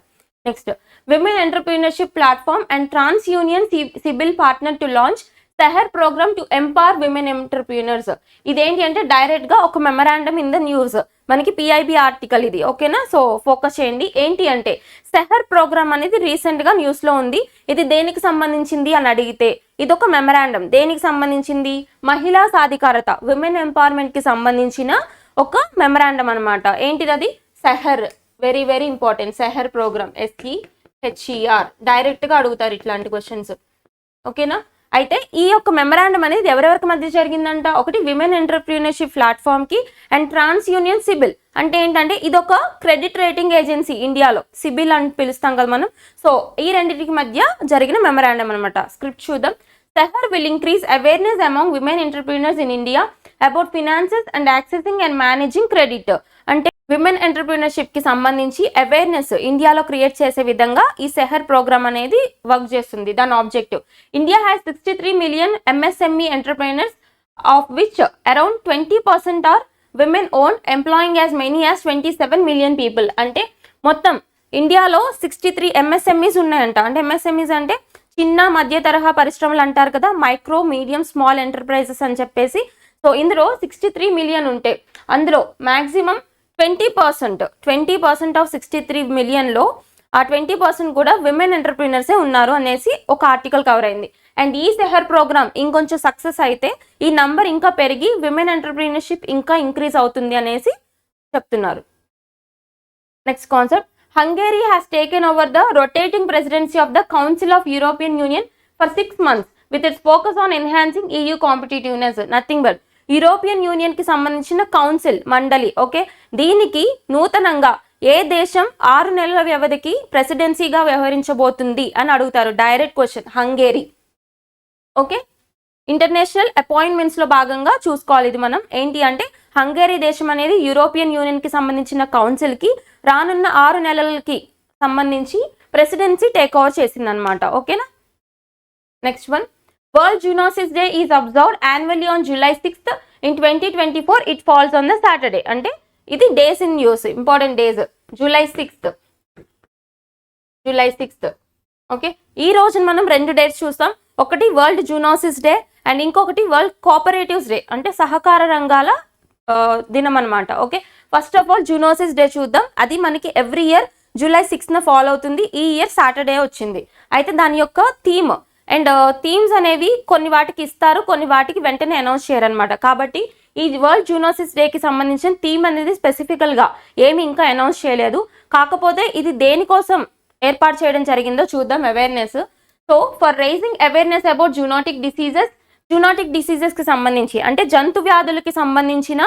S1: Next, women entrepreneurship platform and TransUnion CIBIL partner to launch Seher programme to empower women entrepreneurs. ఇదేంటి అంటే డైరెక్ట్ గా ఒక మెమరాండమ్ ఇన్ ద న్యూస్, మనకి పిఐబి ఆర్టికల్ ఇది. ఓకేనా. సో ఫోకస్ చేయండి. ఏంటి అంటే సెహర్ ప్రోగ్రామ్ అనేది రీసెంట్ గా న్యూస్ లో ఉంది. ఇది దేనికి సంబంధించింది అని అడిగితే ఇది ఒక మెమరాండమ్. దేనికి సంబంధించింది, మహిళా సాధికారత, విమెన్ ఎంపవర్మెంట్ కి సంబంధించిన ఒక మెమరాండమ్ అనమాట. ఏంటిది అది, Seher. Very very important. Seher programme, SEHER. Direct గా అడుగుతారు ఇట్లాంటి క్వశ్చన్స్. ఓకేనా. అయితే ఈ యొక్క మెమరాండం అనేది ఎవరెవరికి మధ్య జరిగిందంట, ఒకటి విమెన్ ఎంటర్‌ప్రెన్యూర్‌షిప్ ప్లాట్ఫామ్ కి అండ్ ట్రాన్స్ యూనియన్ సిబిల్. అంటే ఏంటంటే ఇది ఒక క్రెడిట్ రేటింగ్ ఏజెన్సీ, ఇండియాలో సిబిల్ అని పిలుస్తాం కదా మనం. సో ఈ రెండింటికి మధ్య జరిగిన మెమరాండం అనమాట. స్క్రిప్ట్ చూద్దాం. Seher will increase awareness among women entrepreneurs in India about finances and accessing and managing credit. అంటే విమెన్ ఎంటర్‌ప్రెన్యూర్‌షిప్ కి సంబంధించి అవేర్నెస్ ఇండియాలో క్రియేట్ చేసే విధంగా ఈ సెహర్ ప్రోగ్రామ్ అనేది వర్క్ చేస్తుంది. దాని objective, India has 63 million MSME entrepreneurs, of which around 20% are women owned, employing as many as 27 million people. అంటే మొత్తం ఇండియాలో 63 MSMEs ఉన్నాయంట. అంటే MSMEs అంటే చిన్న మధ్య తరహా పరిశ్రమలు అంటారు కదా, మైక్రో మీడియం స్మాల్ ఎంటర్ప్రైజెస్ అని చెప్పేసి. సో ఇందులో 63 million ఉంటే అందులో మ్యాక్సిమం 20% ఆఫ్ 63 million లో ఆ 20% కూడా విమెన్ ఎంటర్‌ప్రెన్యూర్సే ఉన్నారు అనేసి ఒక ఆర్టికల్ కవర్ అయింది. అండ్ ఈ సెహర్ ప్రోగ్రామ్ ఇంకొంచెం సక్సెస్ అయితే ఈ నంబర్ ఇంకా పెరిగి విమెన్ ఎంటర్‌ప్రెన్యూర్‌షిప్ ఇంకా ఇంక్రీజ్ అవుతుంది అనేసి చెప్తున్నారు. Next concept, Hungary has taken over the rotating presidency of the Council of European Union for 6 months with its focus on enhancing EU competitiveness. Nothing but European union కి సంబంధించిన council మండలి. Okay, దీనికి నూతనంగా ఏ దేశం 6 నెలల వ్యవధికి ప్రెసిడెన్సీగా వ్యవహరించబోతుంది అని అడుగుతారు. Direct question. Hungary. Okay, international appointments లో భాగంగా చూసుకోవాలి ఇది మనం. ఏంటి అంటే హంగేరీ దేశం అనేది యూరోపియన్ యూనియన్ కి సంబంధించిన కౌన్సిల్ కి రానున్న 6 నెలలకి సంబంధించి ప్రెసిడెన్సీ టేక్ ఓవర్ చేసిందనమాట. ఓకేనా. Next one, world zoonosis day is observed annually on July 6th. In 2024 it falls on the Saturday. అంటే ఇది days in news, important days. July 6th. Okay, ఈ రోజు మనం 2 డేట్స్ చూస్తాం. ఒకటి వరల్డ్ జూనోసిస్ డే అండ్ ఇంకొకటి వరల్డ్ కోఆపరేటివ్స్ డే, అంటే సహకార రంగాల దినం అనమాట. Okay, first of all zoonosis day చూద్దాం. అది మనకి every year July 6th follow అవుతుంది. ఈ ఇయర్ సాటర్డే వచ్చింది. అయితే దాని యొక్క థీమ్ అండ్ థీమ్స్ అనేవి కొన్ని వాటికి ఇస్తారు, కొన్ని వాటికి వెంటనే అనౌన్స్ చేయరనమాట. కాబట్టి ఈ వరల్డ్ జూనోసిస్ డేకి సంబంధించిన థీమ్ అనేది స్పెసిఫికల్గా ఏమి ఇంకా అనౌన్స్ చేయలేదు. కాకపోతే ఇది దేనికోసం ఏర్పాటు చేయడం జరిగిందో చూద్దాం. Awareness. So for raising awareness about zoonotic డిసీజెస్కి సంబంధించి, అంటే జంతు వ్యాధులకి సంబంధించిన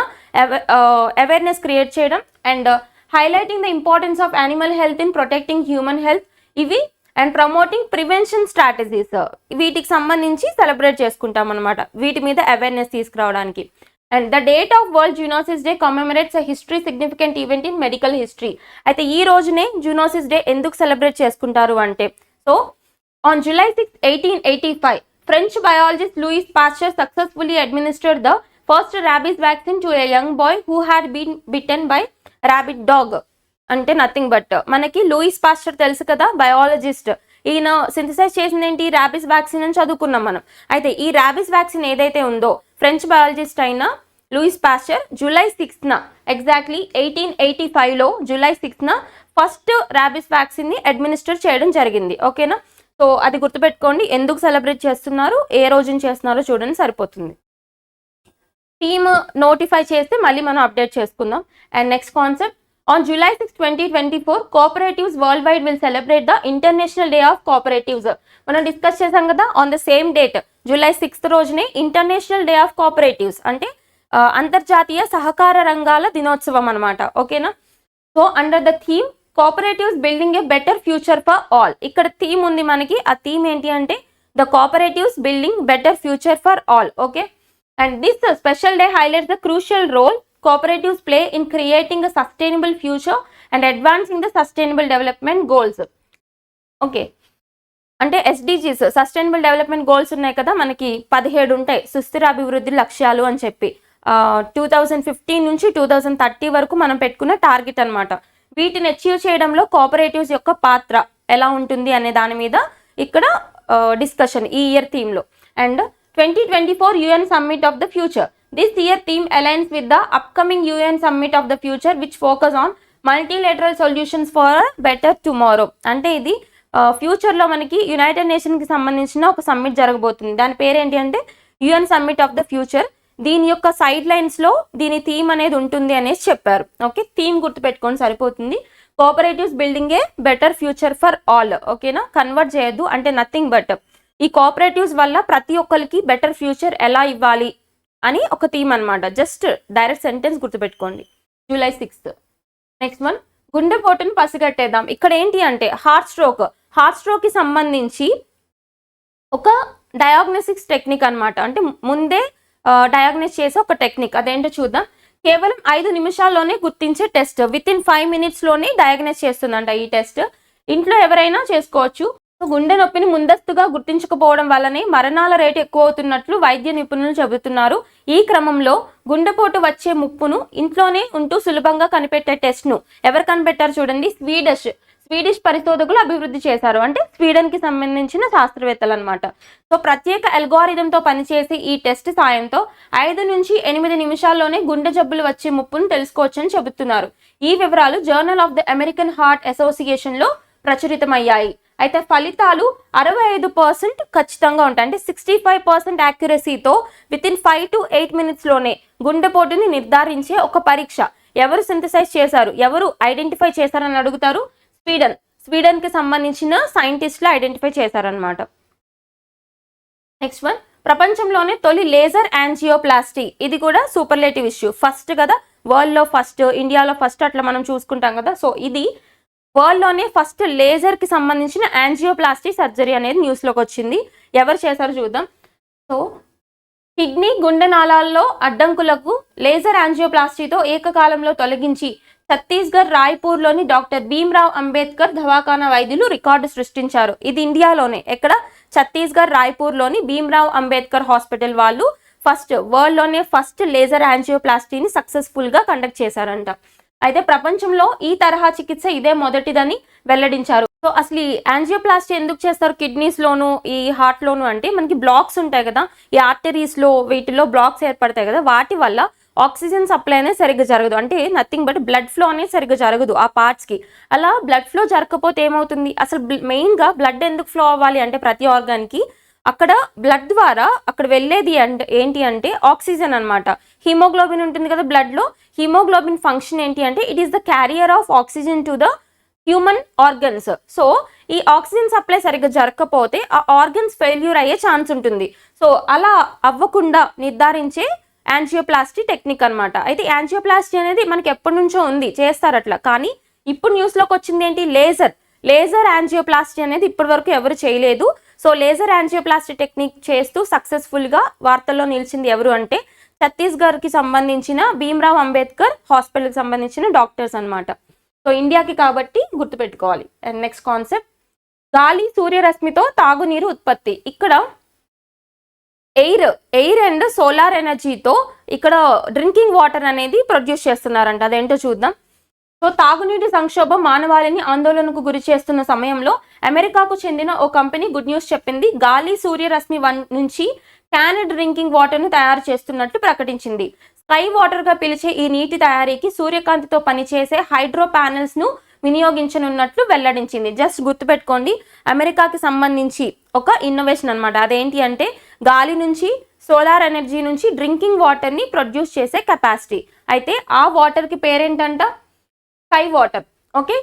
S1: అవేర్నెస్ క్రియేట్ చేయడం and highlighting the importance of animal health in protecting human health, ఇవి అండ్ ప్రమోటింగ్ ప్రివెన్షన్ స్ట్రాటజీస్, వీటికి సంబంధించి సెలబ్రేట్ చేసుకుంటాం అనమాట. వీటి మీద అవేర్నెస్ తీసుకురావడానికి. And the date of world zoonosis day commemorates a history significant event in medical history. అయితే ఈ రోజునే జూనోసిస్ డే ఎందుకు సెలబ్రేట్ చేసుకుంటారు అంటే, so on July 6, 1885 French biologist Louis Pasteur successfully administered the first rabies vaccine to a young boy who had been bitten by rabid dog. అంటే nothing but మనకి Louis Pasteur తెలుసు కదా, biologist. ఈయన synthesise చేసింది ఏంటి? Rabies vaccine అని చదువుకున్నాం మనం. అయితే ఈ ర్యాబిస్ వ్యాక్సిన్ ఏదైతే ఉందో, ఫ్రెంచ్ బయాలజిస్ట్ అయిన Louis Pasteur July 6th exactly 1885లో July 6th first rabies vaccine ని అడ్మినిస్టర్ చేయడం జరిగింది. ఓకేనా. సో అది గుర్తుపెట్టుకోండి. ఎందుకు సెలబ్రేట్ చేస్తున్నారు, ఏ రోజున చేస్తున్నారో చూడండి, సరిపోతుంది. టీమ్ నోటిఫై చేస్తే మళ్ళీ మనం అప్డేట్ చేసుకుందాం. And next concept, on July 6, 2024 cooperatives worldwide will celebrate the International Day of Cooperatives. మనం డిస్కస్ చేసాం కదా, on the same date July 6th రోజునే ఇంటర్నేషనల్ డే ఆఫ్ కోఆపరేటివ్స్, అంటే అంతర్జాతీయ సహకార రంగాల దినోత్సవం అనమాట. ఓకేనా. So under the theme cooperatives building a better future for all. ఇక్కడ థీమ్ ఉంది మనకి. ఆ థీమ్ ఏంటి అంటే the cooperatives building better future for all. Okay, and this special day highlights the crucial role cooperatives play in creating a sustainable future and advancing the sustainable development goals. Okay, అంటే SDGs sustainable development goals ఉన్నాయి కదా మనకి, 17 ఉంటాయి సుస్థిర అభివృద్ధి లక్ష్యాలు అని చెప్పి. 2015 నుంచి 2030 వరకు మనం పెట్టుకున్న టార్గెట్ అనమాట. వీటిని అచీవ్ చేయడంలో కోఆపరేటివ్స్ యొక్క పాత్ర ఎలా ఉంటుంది అనే దాని మీద ఇక్కడ డిస్కషన్ ఈ ఇయర్ థీమ్లో. And 2024 UN Summit of the Future. This year theme aligns with the upcoming UN Summit of the Future which focus on multilateral solutions for a better tomorrow. అంటే ఇది ఫ్యూచర్లో మనకి యునైటెడ్ నేషన్కి సంబంధించిన ఒక సమ్మిట్ జరగబోతుంది. దాని పేరు ఏంటి అంటే UN Summit of the Future. దీని యొక్క సైడ్ లైన్స్లో దీని థీమ్ అనేది ఉంటుంది అనేసి చెప్పారు. ఓకే, థీమ్ గుర్తుపెట్టుకొని సరిపోతుంది. Cooperatives building a better future for all. ఓకేనా, కన్వర్ట్ చేయొద్దు. అంటే నథింగ్ బట్ ఈ కోఆపరేటివ్స్ వల్ల ప్రతి ఒక్కరికి బెటర్ ఫ్యూచర్ ఎలా ఇవ్వాలి అని ఒక థీమ్ అనమాట. జస్ట్ డైరెక్ట్ సెంటెన్స్ గుర్తుపెట్టుకోండి. July 6th. నెక్స్ట్ వన్, గుండెపోటును పసిగట్టేద్దాం. ఇక్కడ ఏంటి అంటే హార్ట్ స్ట్రోక్కి సంబంధించి ఒక డయాగ్నోస్టిక్స్ టెక్నిక్ అనమాట. అంటే ముందే డయాగ్నోస్ చేసే ఒక టెక్నిక్. అదేంటో చూద్దాం. కేవలం 5 నిమిషాల్లోనే గుర్తించే టెస్ట్. విత్ ఇన్ 5 minutesలోనే డయాగ్నోస్ చేస్తుందంట ఈ టెస్ట్. ఇంట్లో ఎవరైనా చేసుకోవచ్చు. గుండె నొప్పిని ముందస్తుగా గుర్తించకపోవడం వల్లనే మరణాల రేటు ఎక్కువ అవుతున్నట్లు వైద్య నిపుణులు చెబుతున్నారు. ఈ క్రమంలో గుండెపోటు వచ్చే ముప్పును ఇంట్లోనే ఉంటూ సులభంగా కనిపెట్టే టెస్ట్ ను ఎవరు కనిపెట్టారు చూడండి, స్వీడిష్ పరిశోధకులు అభివృద్ధి చేశారు. అంటే స్వీడన్ కి సంబంధించిన శాస్త్రవేత్తలు అనమాట. సో ప్రత్యేక అల్గోరిథంతో పనిచేసి ఈ టెస్ట్ సాయంతో 5 నుంచి 8 నిమిషాల్లోనే గుండె జబ్బులు వచ్చే ముప్పును తెలుసుకోవచ్చని చెబుతున్నారు. ఈ వివరాలు journal of the American heart association లో ప్రచురితమయ్యాయి. అయితే ఫలితాలు 65% ఖచ్చితంగా ఉంటాయి. అంటే 65% యాక్యురసీతో విత్ ఇన్ 5 to 8 minutesలోనే గుండెపోటుని నిర్ధారించే ఒక పరీక్ష. ఎవరు సింథసైజ్ చేశారు, ఎవరు ఐడెంటిఫై చేశారని అడుగుతారు, స్వీడన్ కి సంబంధించిన సైంటిస్టులు ఐడెంటిఫై చేశారనమాట. నెక్స్ట్ వన్, ప్రపంచంలోనే తొలి లేజర్ యాంజియోప్లాస్టీ. ఇది కూడా సూపర్లేటివ్ ఇష్యూ. ఫస్ట్ కదా, వరల్డ్ లో ఫస్ట్, ఇండియాలో ఫస్ట్ అట్లా మనం చూసుకుంటాం కదా. సో ఇది వరల్డ్ లోనే ఫస్ట్ లేజర్ కి సంబంధించిన యాంజియోప్లాస్టీ సర్జరీ అనేది న్యూస్ లోకి వచ్చింది. ఎవరు చేశారో చూద్దాం. సో కిడ్నీ గుండె నాళాల్లో అడ్డంకులకు లేజర్ యాంజియోప్లాస్టీతో ఏకకాలంలో తొలగించి ఛత్తీస్గఢ్ రాయ్పూర్లోని డాక్టర్ భీమ్రావ్ అంబేద్కర్ దవాఖానా వైద్యులు రికార్డు సృష్టించారు. ఇది ఇండియాలోనే, ఎక్కడ, ఛత్తీస్గఢ్ రాయ్పూర్లోని భీమ్రావ్ అంబేద్కర్ హాస్పిటల్ వాళ్ళు వరల్డ్లోనే ఫస్ట్ లేజర్ యాంజియోప్లాస్టీని సక్సెస్ఫుల్గా కండక్ట్ చేశారంట. అయితే ప్రపంచంలో ఈ తరహా చికిత్స ఇదే మొదటిదని వెల్లడించారు. సో అసలు ఈ యాంజియోప్లాస్టీ ఎందుకు చేస్తారు కిడ్నీస్ లోను ఈ హార్ట్ లోను అంటే, మనకి బ్లాక్స్ ఉంటాయి కదా, ఈ ఆర్టరీస్ లో వీటిలో బ్లాక్స్ ఏర్పడతాయి కదా, వాటి వల్ల ఆక్సిజన్ సప్లై అనేది సరిగ్గా జరగదు. అంటే నథింగ్ బట్ బ్లడ్ ఫ్లో అనేది సరిగ్గా జరగదు ఆ పార్ట్స్ కి. అలా బ్లడ్ ఫ్లో జరగకపోతే ఏమవుతుంది, అసలు మెయిన్ గా బ్లడ్ ఎందుకు ఫ్లో అవ్వాలి అంటే ప్రతి ఆర్గాన్ కి, అక్కడ బ్లడ్ ద్వారా అక్కడ వెళ్ళేది ఏంటి అంటే ఆక్సిజన్ అనమాట. హిమోగ్లోబిన్ ఉంటుంది కదా బ్లడ్ లో, హిమోగ్లోబిన్ ఫంక్షన్ ఏంటి అంటే it is the carrier of oxygen to the human organs. So ఈ ఆక్సిజన్ సప్లై సరిగ్గా జరగకపోతే ఆ ఆర్గన్స్ ఫెయిల్యూర్ అయ్యే ఛాన్స్ ఉంటుంది. సో అలా అవ్వకుండా నిర్ధారించే యాంజియోప్లాస్టీ టెక్నిక్ అనమాట. అయితే యాంజియోప్లాస్టీ అనేది మనకి ఎప్పటి నుంచో ఉంది, చేస్తారు అట్లా. కానీ ఇప్పుడు న్యూస్లోకి వచ్చింది ఏంటి, లేజర్ యాంజియోప్లాస్టీ అనేది ఇప్పటి వరకు ఎవరు చేయలేదు. సో లేజర్ యాంజియోప్లాస్టీ టెక్నిక్ చేస్తూ సక్సెస్ఫుల్గా వార్తల్లో నిలిచింది ఎవరు అంటే ఛత్తీస్గఢ్కి సంబంధించిన భీమ్రావ్ అంబేద్కర్ హాస్పిటల్కి సంబంధించిన డాక్టర్స్ అనమాట. సో ఇండియాకి కాబట్టి గుర్తుపెట్టుకోవాలి. అండ్ నెక్స్ట్ కాన్సెప్ట్, గాలి సూర్యరశ్మితో తాగునీరు ఉత్పత్తి. ఇక్కడ ఎయిర్ అండ్ సోలార్ ఎనర్జీతో ఇక్కడ డ్రింకింగ్ వాటర్ అనేది ప్రొడ్యూస్ చేస్తున్నారంట. అదేంటో చూద్దాం. సో తాగునీటి సంక్షోభం మానవాళిని ఆందోళనకు గురి చేస్తున్న సమయంలో అమెరికాకు చెందిన ఓ కంపెనీ గుడ్ న్యూస్ చెప్పింది. గాలి సూర్యరశ్మి నుంచి క్యాన్డ్ డ్రింకింగ్ వాటర్ను తయారు చేస్తున్నట్టు ప్రకటించింది. స్కై వాటర్గా పిలిచే ఈ నీటి తయారీకి సూర్యకాంతితో పనిచేసే హైడ్రో ప్యానెల్స్ను వినియోగించనున్నట్లు వెల్లడించింది. జస్ట్ గుర్తుపెట్టుకోండి, అమెరికాకి సంబంధించి ఒక ఇన్నోవేషన్ అనమాట. అదేంటి అంటే గాలి నుంచి, సోలార్ ఎనర్జీ నుంచి డ్రింకింగ్ వాటర్ని ప్రొడ్యూస్ చేసే కెపాసిటీ. అయితే ఆ వాటర్కి పేరేంటంట, sky water. Okay,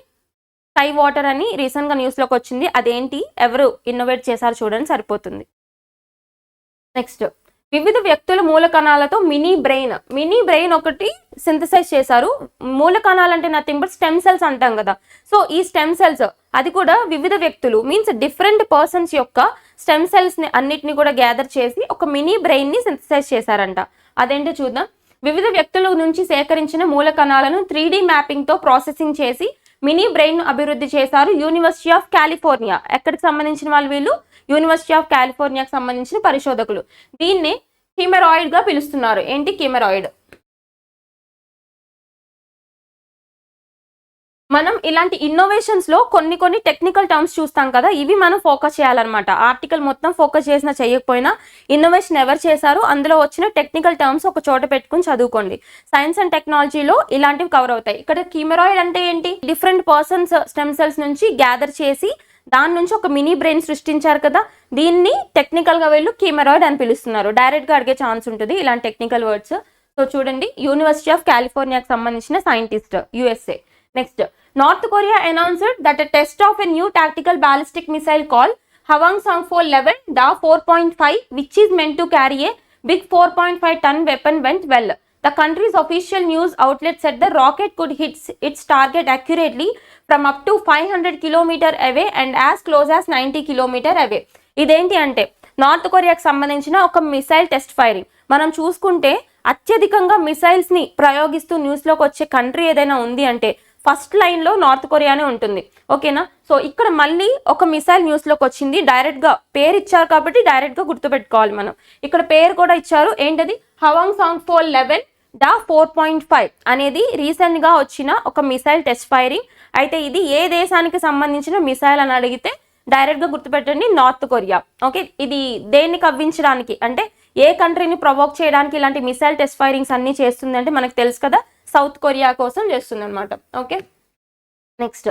S1: sky water అని రీసెంట్గా న్యూస్లోకి వచ్చింది. అదేంటి, ఎవరు ఇన్నోవేట్ చేశారు చూడండి, సరిపోతుంది. నెక్స్ట్, వివిధ వ్యక్తుల మూల కణాలతో మినీ బ్రెయిన్ ఒకటి సింథసైజ్ చేశారు. మూల కణాలు అంటే నథింగ్ బట్ స్టెమ్ సెల్స్ అంటాం కదా. సో ఈ స్టెమ్ సెల్స్ అది కూడా వివిధ వ్యక్తులు మీన్స్ డిఫరెంట్ పర్సన్స్ యొక్క స్టెమ్ సెల్స్ ని అన్నిటిని కూడా గ్యాదర్ చేసి ఒక మినీ బ్రెయిన్ ని సింథసైజ్ చేశారంట. అదేంటో చూద్దాం. వివిధ వ్యక్తుల నుంచి సేకరించిన మూల కణాలను 3D మ్యాపింగ్ తో ప్రాసెసింగ్ చేసి మినీ బ్రెయిన్ ను అభివృద్ధి చేశారు యూనివర్సిటీ ఆఫ్ కాలిఫోర్నియా. ఎక్కడికి సంబంధించిన వాళ్ళు వీళ్ళు, యూనివర్సిటీ ఆఫ్ కాలిఫోర్నియాకి సంబంధించిన పరిశోధకులు. దీన్ని కిమెరాయిడ్ గా పిలుస్తున్నారు. ఏంటి, కిమెరాయిడ్. మనం ఇలాంటి ఇన్నోవేషన్స్ లో కొన్ని టెక్నికల్ టర్మ్స్ చూస్తాం కదా, ఇవి మనం ఫోకస్ చేయాలన్నమాట. ఆర్టికల్ మొత్తం ఫోకస్ చేసినా చేయకపోయినా ఇన్నోవేషన్ ఎవరు చేశారు, అందులో వచ్చిన టెక్నికల్ టర్మ్స్ ఒక చోట పెట్టుకుని చదువుకోండి. సైన్స్ అండ్ టెక్నాలజీలో ఇలాంటివి కవర్ అవుతాయి. ఇక్కడ కిమెరాయిడ్ అంటే ఏంటి, డిఫరెంట్ పర్సన్స్ స్టెమ్ సెల్స్ నుంచి గ్యాదర్ చేసి దాని నుంచి ఒక మినీ బ్రెయిన్ సృష్టించారు కదా, దీన్ని టెక్నికల్ గా వీళ్ళు కిమెరాయిడ్ అని పిలుస్తున్నారు. డైరెక్ట్ గా అడిగే ఛాన్స్ ఉంటుంది ఇలాంటి టెక్నికల్ వర్డ్స్. సో చూడండి, యూనివర్సిటీ ఆఫ్ కాలిఫోర్నియాకి సంబంధించిన scientist, USA. Next, North Korea announced that a test of a new tactical ballistic missile called Hwasong-411 Da-4.5, which is meant to carry a big 4.5-ton weapon, went well. The country's official news outlet said the rocket could hit its target accurately from up to 500 km away and as close as 90 km away. ఇదేంటి అంటే north కొరియాకి సంబంధించిన ఒక missile test firing. మనం చూసుకుంటే అత్యధికంగా missiles ని ప్రయోగిస్తూ న్యూస్లోకి వచ్చే country ఏదైనా ఉంది అంటే ఫస్ట్ లైన్ లో నార్త్ కొరియానే ఉంటుంది. ఓకేనా. సో ఇక్కడ మళ్ళీ ఒక మిసైల్ న్యూస్ లోకి వచ్చింది. డైరెక్ట్ గా పేరు ఇచ్చారు కాబట్టి డైరెక్ట్ గా గుర్తుపెట్టుకోవాలి మనం. ఇక్కడ పేరు కూడా ఇచ్చారు, ఏంటది, Hwasong-411 Da-4.5 అనేది రీసెంట్ గా వచ్చిన ఒక మిసైల్ టెస్ట్ ఫైరింగ్. అయితే ఇది ఏ దేశానికి సంబంధించిన మిసైల్ అని అడిగితే డైరెక్ట్ గా గుర్తుపెట్టండి, నార్త్ కొరియా. ఓకే, ఇది దేన్ని కవ్వించడానికి అంటే ఏ కంట్రీని ప్రొవోక్ చేయడానికి ఇలాంటి మిసైల్ టెస్ట్ ఫైరింగ్స్ అన్ని చేస్తుంది అంటే మనకు తెలుసు కదా, సౌత్ కొరియా కోసం చేస్తుంది అనమాట. Okay, next,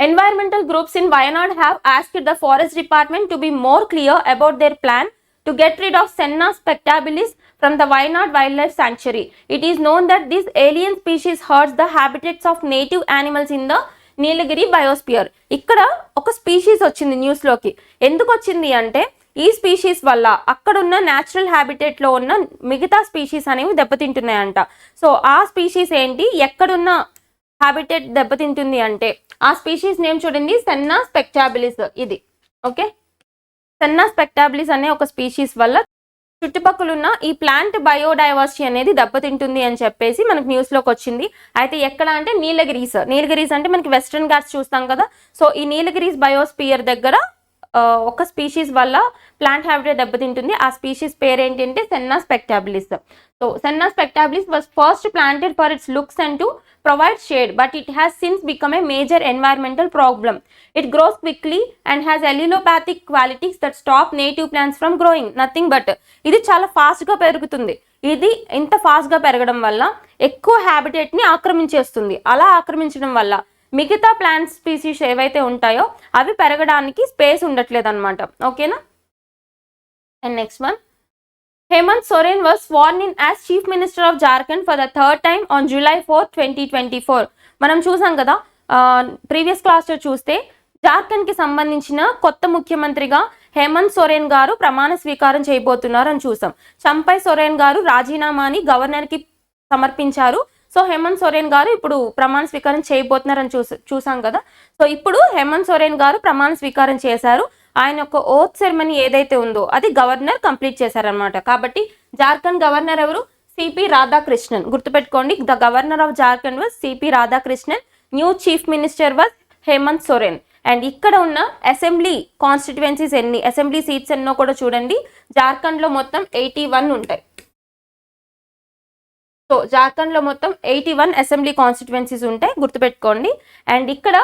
S1: environmental groups in Wayanad have asked the forest department to be more clear about their plan to get rid of Senna spectabilis from the Wayanad Wildlife Sanctuary. It is known that this alien species hurts the habitats of native animals in the Nilgiri biosphere. ఇక్కడ ఒక species వచ్చింది న్యూస్లోకి. ఎందుకు వచ్చింది అంటే ఈ species వల్ల అక్కడున్న natural హ్యాబిటేట్లో ఉన్న మిగతా స్పీషీస్ అనేవి దెబ్బతింటున్నాయంట. సో ఆ స్పీషీస్ ఏంటి, ఎక్కడున్న హ్యాబిటేట్ దెబ్బతింటుంది అంటే ఆ స్పీషీస్ నేమ్ చూడండి, సెన్నా స్పెక్టాబిలిస్. ఇది ఓకే, సెన్నా స్పెక్టాబిలిస్ అనే ఒక స్పీషీస్ వల్ల చుట్టుపక్కల ఉన్న ఈ ప్లాంట్ బయోడైవర్సిటీ అనేది దెబ్బతింటుంది అని చెప్పేసి మనకు న్యూస్లోకి వచ్చింది. అయితే ఎక్కడ అంటే నీలగిరీస్ అంటే మనకి వెస్ట్రన్ ఘాట్స్ చూస్తాం కదా. సో ఈ నీలగిరీస్ బయోస్పియర్ దగ్గర ఒక స్పీషీస్ వల్ల ప్లాంట్ హ్యాబిటేట్ దెబ్బతింటుంది. ఆ స్పీషీస్ పేరు ఏంటంటే senna spectabilis. So senna spectabilis was first planted for its looks and to provide shade, but it has since become a major environmental problem. It grows quickly and has allelopathic qualities that stop native plants from growing. Nothing but ఇది చాలా ఫాస్ట్గా పెరుగుతుంది. ఇది ఇంత ఫాస్ట్గా పెరగడం వల్ల ఎక్కువ హ్యాబిటేట్ని ఆక్రమించేస్తుంది. అలా ఆక్రమించడం వల్ల మిగతా ప్లాంట్ స్పీసీస్ ఏవైతే ఉంటాయో అవి పెరగడానికి స్పేస్ ఉండట్లేదు అనమాట. ఓకేనా. And next one, Hemant Soren was sworn in as Chief Minister of Jharkhand for the third time on July 4, 2024. మనం చూసాం కదా ప్రీవియస్ క్లాస్లో చూస్తే జార్ఖండ్కి సంబంధించిన కొత్త ముఖ్యమంత్రిగా హేమంత్ సోరెన్ గారు ప్రమాణ స్వీకారం చేయబోతున్నారు అని చూసాం. చంపై సోరెన్ గారు రాజీనామాని గవర్నర్కి సమర్పించారు. సో హేమంత్ సోరెన్ గారు ఇప్పుడు ప్రమాణ స్వీకారం చేయబోతున్నారని చూసాం కదా. సో ఇప్పుడు హేమంత్ సోరెన్ గారు ప్రమాణ స్వీకారం చేశారు. ఆయన యొక్క ఓత్ సెరమనీ ఏదైతే ఉందో అది గవర్నర్ కంప్లీట్ చేశారనమాట. కాబట్టి జార్ఖండ్ గవర్నర్ ఎవరు, సిపి రాధాకృష్ణన్. గుర్తుపెట్టుకోండి, the governor of Jharkhand was CP Radhakrishnan. New chief minister was Hemant Soren. And ఇక్కడ ఉన్న అసెంబ్లీ కాన్స్టిట్యువెన్సీస్ ఎన్ని, అసెంబ్లీ సీట్స్ ఎన్నో కూడా చూడండి. జార్ఖండ్లో మొత్తం 81 ఉంటాయి. సో జార్ఖండ్లో మొత్తం 81 అసెంబ్లీ కాన్స్టిట్యువెన్సీస్ ఉంటాయి, గుర్తుపెట్టుకోండి. అండ్ ఇక్కడ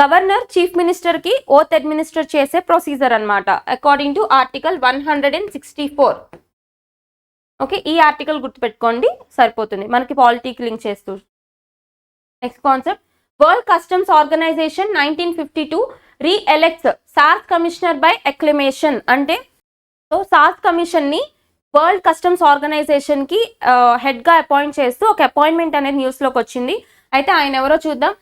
S1: గవర్నర్ చీఫ్ మినిస్టర్కి ఓత్ అడ్మినిస్టర్ చేసే ప్రొసీజర్ అనమాట, అకార్డింగ్ టు ఆర్టికల్ 164. ఓకే, ఈ ఆర్టికల్ గుర్తుపెట్టుకోండి సరిపోతుంది, మనకి పాలిటిక్ లింక్ చేస్తూ. Next concept, world customs organisation 1952 reelects SARS commissioner by acclamation. అంటే సో సార్స్ కమిషన్ని వరల్డ్ కస్టమ్స్ ఆర్గనైజేషన్కి హెడ్గా అపాయింట్ చేస్తూ ఒక అపాయింట్మెంట్ అనేది న్యూస్లోకి వచ్చింది. అయితే ఆయన ఎవరో చూద్దాం.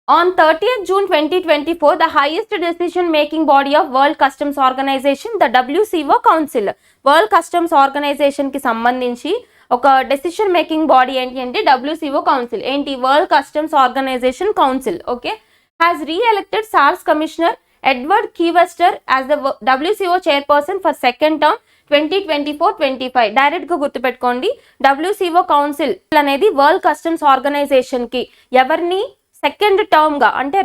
S1: On 30th June 2024, the highest decision-making body of World Customs Organization, the WCO Council, World Customs Organization కి సంబంధించి ఒక డెసిషన్ మేకింగ్ బాడీ ఏంటి అంటే WCO కౌన్సిల్. ఏంటి, world customs organization council. Okay, has reelected SARS commissioner Edward Kieswetter as the WCO chairperson for second term 2024-25. డైరెక్ట్గా గుర్తుపెట్టుకోండి, WCO council అనేది world customs ఆర్గనైజేషన్కి ఎవరిని సెకండ్ టర్మ్గా అంటే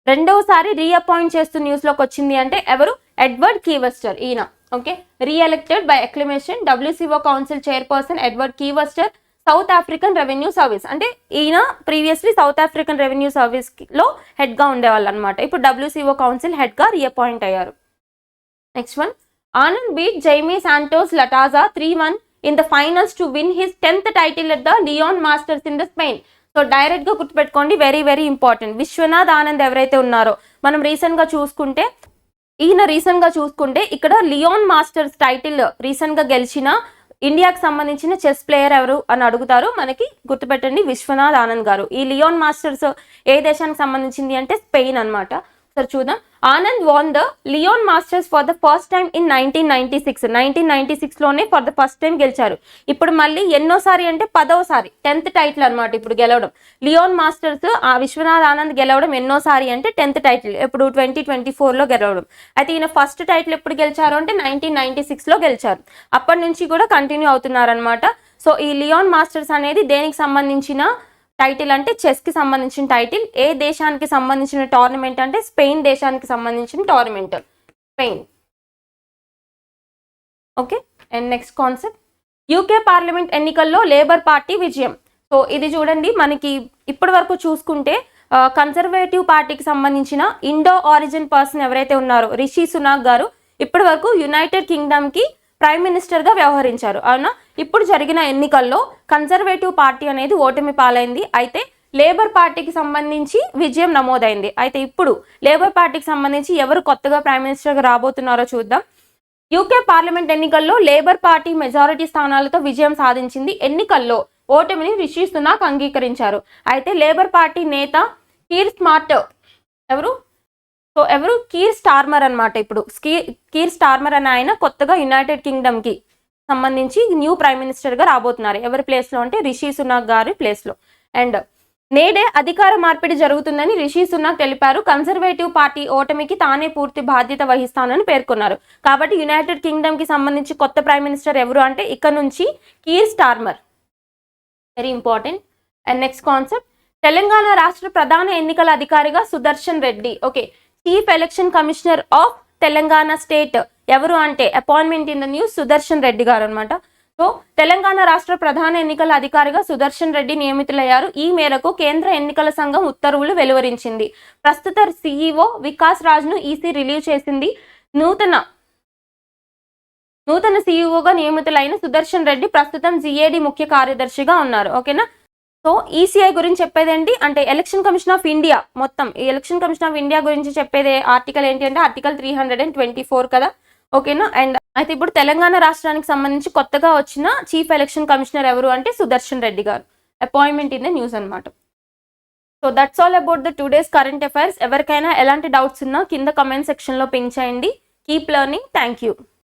S1: రెండోసారి రీఅపాయింట్ చేస్తూ న్యూస్లోకి వచ్చింది అంటే ఎవరు, ఎడ్వర్డ్ కీవెస్టర్. ఈయన okay, reelected by acclamation WCO council chairperson Edward Kieswetter, South African revenue service. అంటే ఈయన ప్రీవియస్లీ సౌత్ ఆఫ్రికన్ రెవెన్యూ సర్వీస్లో హెడ్గా ఉండేవాళ్ళు అనమాట. ఇప్పుడు WCO కౌన్సిల్ హెడ్గా రీఅపాయింట్ అయ్యారు. Next one, Anand beat Jaime Santos Latasa 3-1 in the finals to win his 10th title at the Leon masters in the Spain. So డైరెక్ట్గా గుర్తుపెట్టుకోండి, very very important. Vishwanath Anand ఎవరైతే ఉన్నారో మనం రీసెంట్గా చూసుకుంటే ఇక్కడ లియోన్ మాస్టర్స్ టైటిల్ రీసెంట్గా గెలిచిన ఇండియాకి సంబంధించిన చెస్ ప్లేయర్ ఎవరు అని అడుగుతారు. మనకి గుర్తుపెట్టండి, విశ్వనాథ్ ఆనంద్ గారు. ఈ లియోన్ మాస్టర్స్ ఏ దేశానికి సంబంధించింది అంటే స్పెయిన్ అనమాట. సరే చూద్దాం. Anand won the Leon masters for the first time in 1996లోనే ఫర్ ద ఫస్ట్ టైం గెలిచారు. ఇప్పుడు మళ్ళీ ఎన్నోసారి అంటే 10వసారి, 10th టైటిల్ అనమాట ఇప్పుడు గెలవడం. లియోన్ మాస్టర్స్ ఆ విశ్వనాథ్ ఆనంద్ గెలవడం ఎన్నోసారి అంటే 10th టైటిల్, ఇప్పుడు 2024లో గెలవడం. అయితే ఈయన ఫస్ట్ టైటిల్ ఎప్పుడు గెలిచారు అంటే 1996లో గెలిచారు. అప్పటి నుంచి కూడా కంటిన్యూ అవుతున్నారనమాట. సో ఈ లియోన్ మాస్టర్స్ అనేది దేనికి సంబంధించిన టైటిల్ అంటే చెస్కి సంబంధించిన టైటిల్. ఏ దేశానికి సంబంధించిన టోర్నమెంట్ అంటే స్పెయిన్ దేశానికి సంబంధించిన tournament, Spain. Okay, and next concept, UK parliament ఎన్నికల్లో లేబర్ పార్టీ విజయం. సో ఇది చూడండి, మనకి ఇప్పటి వరకు చూసుకుంటే కన్జర్వేటివ్ పార్టీకి సంబంధించిన ఇండో ఆరిజిన్ పర్సన్ ఎవరైతే ఉన్నారో రిషి సునాక్ గారు ఇప్పటి వరకు యునైటెడ్ కింగ్డమ్కి ప్రైమ్ మినిస్టర్గా వ్యవహరించారు. అవునా, ఇప్పుడు జరిగిన ఎన్నికల్లో కన్జర్వేటివ్ పార్టీ అనేది ఓటమి పాలైంది. అయితే లేబర్ పార్టీకి సంబంధించి విజయం నమోదైంది. అయితే ఇప్పుడు లేబర్ పార్టీకి సంబంధించి ఎవరు కొత్తగా ప్రైమ్ మినిస్టర్గా రాబోతున్నారో చూద్దాం. యూకే పార్లమెంట్ ఎన్నికల్లో లేబర్ పార్టీ మెజారిటీ స్థానాలతో విజయం సాధించింది. ఎన్నికల్లో ఓటమిని రిషి సునాక్ అంగీకరించారు. అయితే లేబర్ పార్టీ నేత కీర్ స్టార్మర్ అనమాట. ఇప్పుడు కీర్ స్టార్మర్ అని ఆయన కొత్తగా యునైటెడ్ కింగ్డమ్ కి సంబంధించి న్యూ ప్రైమ్ మినిస్టర్ గా రాబోతున్నారు. ఎవరి ప్లేస్ లో అంటే రిషి సునాక్ గారి ప్లేస్ లో. అండ్ నేడే అధికార మార్పిడి జరుగుతుందని రిషి సునాక్ తెలిపారు. కన్సర్వేటివ్ పార్టీ ఓటమికి తానే పూర్తి బాధ్యత వహిస్తానని పేర్కొన్నారు. కాబట్టి యునైటెడ్ కింగ్డమ్ కి సంబంధించి కొత్త ప్రైమ్ మినిస్టర్ ఎవరు అంటే ఇక్కడ నుంచి Keir Starmer. Very important. And next concept, Telangana రాష్ట్ర ప్రధాన ఎన్నికల అధికారిగా Sudarshan Reddy. Okay, chief election commissioner of Telangana state ఎవరు అంటే appointment in the news Sudarshan Reddy గారు అనమాట. సో తెలంగాణ రాష్ట్ర ప్రధాన ఎన్నికల అధికారిగా సుదర్శన్ రెడ్డి నియమితులయ్యారు. ఈ మేరకు కేంద్ర ఎన్నికల సంఘం ఉత్తర్వులు వెలువరించింది. ప్రస్తుత సిఈఓ వికాస్ రాజ్ ను ఈసీ రిలీవ్ చేసింది. నూతన సిఈఓగా నియమితులైన సుదర్శన్ రెడ్డి ప్రస్తుతం జిఏడి ముఖ్య కార్యదర్శిగా ఉన్నారు. ఓకేనా. సో ఈసీఐ గురించి చెప్పేది ఏంటి అంటే ఎలక్షన్ కమిషన్ ఆఫ్ ఇండియా. మొత్తం ఈ ఎలక్షన్ కమిషన్ ఆఫ్ ఇండియా గురించి చెప్పేది ఆర్టికల్ ఏంటి అంటే ఆర్టికల్ 324 కదా. ఓకేనా. అండ్ అయితే ఇప్పుడు తెలంగాణ రాష్ట్రానికి సంబంధించి కొత్తగా వచ్చిన చీఫ్ ఎలక్షన్ కమిషనర్ ఎవరు అంటే సుదర్శన్ రెడ్డి గారు. అపాయింట్మెంట్ ఇన్ ద న్యూస్ అనమాట. So that's all about the today's current affairs. ఎవరికైనా ఎలాంటి డౌట్స్ ఉన్నా కింద కమెంట్ సెక్షన్ లో పింక్ చేయండి. Keep learning. Thank you.